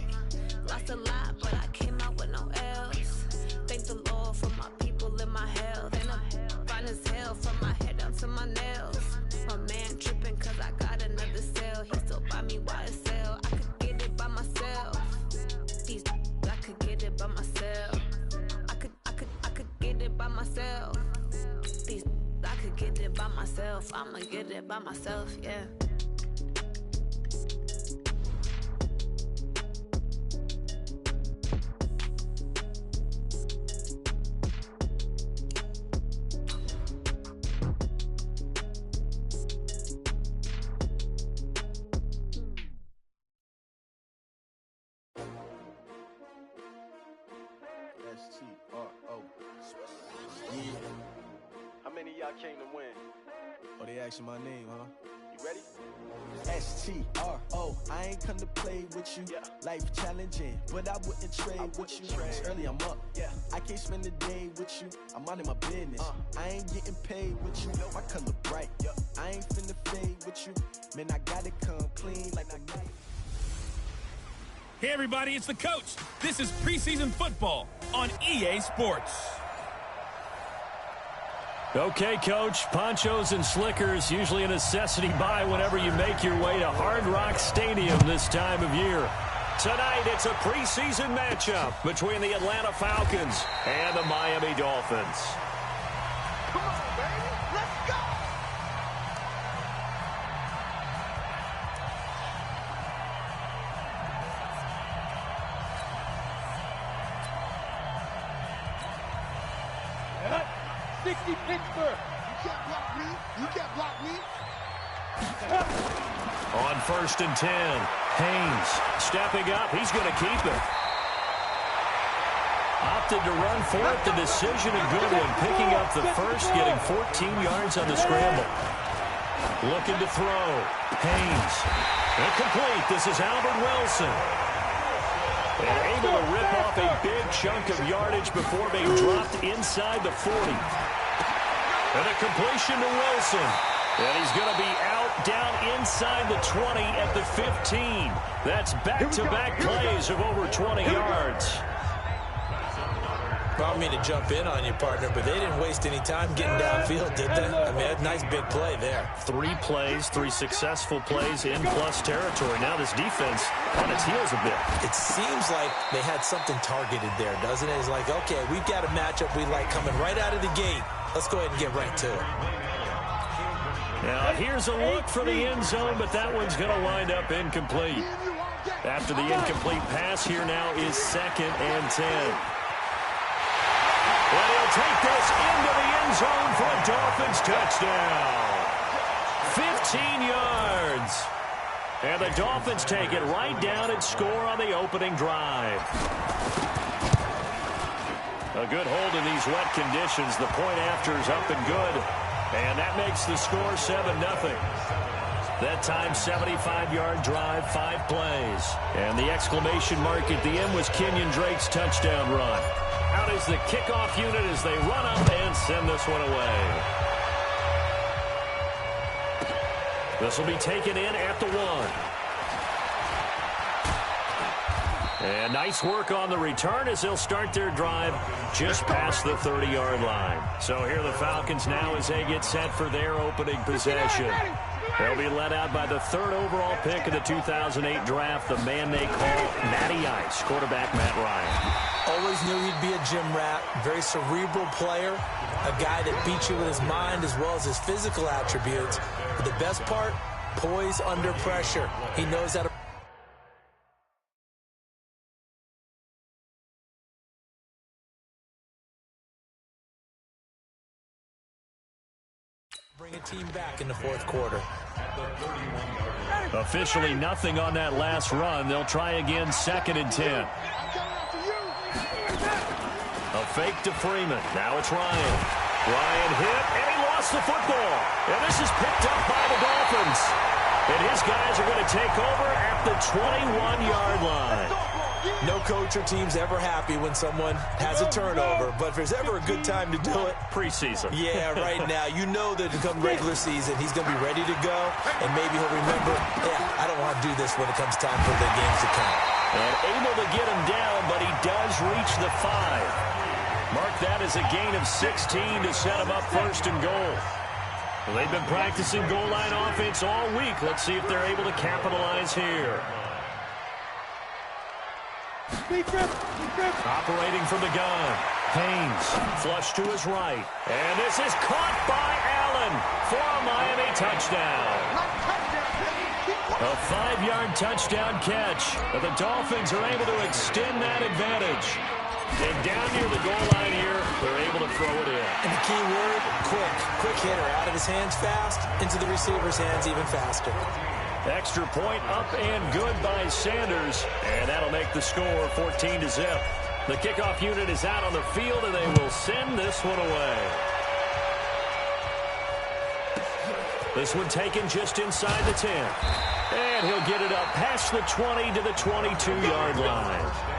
Lost a lot, but I came out with no else. Thank the Lord for my people in my health. And I'm fine as hell from my head down to my nails. My man tripping cause I got another cell. He still buy me YSL. I could get it by myself. These I could get it by myself. I could get it by myself. These I could get it by myself. I'ma get it by myself, yeah. How many of y'all came to win? Oh, they asking my name, huh? You ready? STRO, I ain't come to play with you. Yeah. Life challenging, but I wouldn't trade with you. It's early, I'm up. Yeah. I can't spend the day with you. I'm minding my business. I ain't getting paid with you. My color bright. I ain't finna fade with you. Man, I gotta come clean like a night. Hey everybody, it's the coach. This is preseason football on EA Sports. Okay, Coach, ponchos and slickers, usually a necessity buy whenever you make your way to Hard Rock Stadium this time of year. Tonight, it's a preseason matchup between the Atlanta Falcons and the Miami Dolphins. Come on, baby. Let's go. Yeah. 60 Pittsburgh. You can't block me. You can't block me. On 1st and 10, Haynes stepping up. He's going to keep it. Opted to run for it. The decision a good one. Picking up the first, getting 14 yards on the scramble. Looking to throw. Haynes. Incomplete. This is Albert Wilson. And able to rip off a big chunk of yardage before being dropped inside the 40. And a completion to Wilson. And he's going to be out down inside the 20 at the 15. That's back-to-back plays of over 20 yards. Probably me to jump in on you, partner, but they didn't waste any time getting downfield, did they? I mean, a nice big play there. 3 plays, 3 successful plays in plus territory. Now this defense on its heels a bit. It seems like they had something targeted there, doesn't it? It's like, okay, we've got a matchup we like coming right out of the gate. Let's go ahead and get right to it. Now, here's a look for the end zone, but that one's going to wind up incomplete. After the incomplete pass, here now is 2nd and 10. And he'll take this into the end zone for a Dolphins touchdown. 15 yards. And the Dolphins take it right down and score on the opening drive. A good hold in these wet conditions. The point after is up and good. And that makes the score 7-0. That time, 75-yard drive, 5 plays. And the exclamation mark at the end was Kenyon Drake's touchdown run. Out is the kickoff unit as they run up and send this one away. This will be taken in at the 1. And nice work on the return as they'll start their drive just past the 30-yard line. So here are the Falcons now as they get set for their opening possession. They'll be led out by the 3rd overall pick of the 2008 draft, the man they call Matty Ice, quarterback Matt Ryan. Always knew he'd be a gym rat, very cerebral player, a guy that beats you with his mind as well as his physical attributes. But the best part, poise under pressure. He knows how to... Bring a team back in the fourth quarter. Officially nothing on that last run. They'll try again, 2nd and 10. A fake to Freeman. Now it's Ryan. Ryan hit, and he lost the football. And this is picked up by the Dolphins. And his guys are going to take over at the 21-yard line. No coach or team's ever happy when someone has a turnover, but if there's ever a good time to do it, preseason. Yeah, right now. You know that come regular season, he's going to be ready to go, and maybe he'll remember, I don't want to do this when it comes time for the games to come. And able to get him down, but he does reach the 5. Mark that as a gain of 16 to set him up 1st and goal. Well, they've been practicing goal line offense all week. Let's see if they're able to capitalize here. Operating from the gun. Haynes, flush to his right. And this is caught by Allen for a Miami touchdown. A 5-yard touchdown catch. But the Dolphins are able to extend that advantage. And down near the goal line here, they're able to throw it in. And the key word, quick. Quick hitter. Out of his hands fast, into the receiver's hands even faster. Extra point up and good by Sanders. And that'll make the score 14-0. The kickoff unit is out on the field, and they will send this one away. This one taken just inside the 10. And he'll get it up past the 20 to the 22-yard line.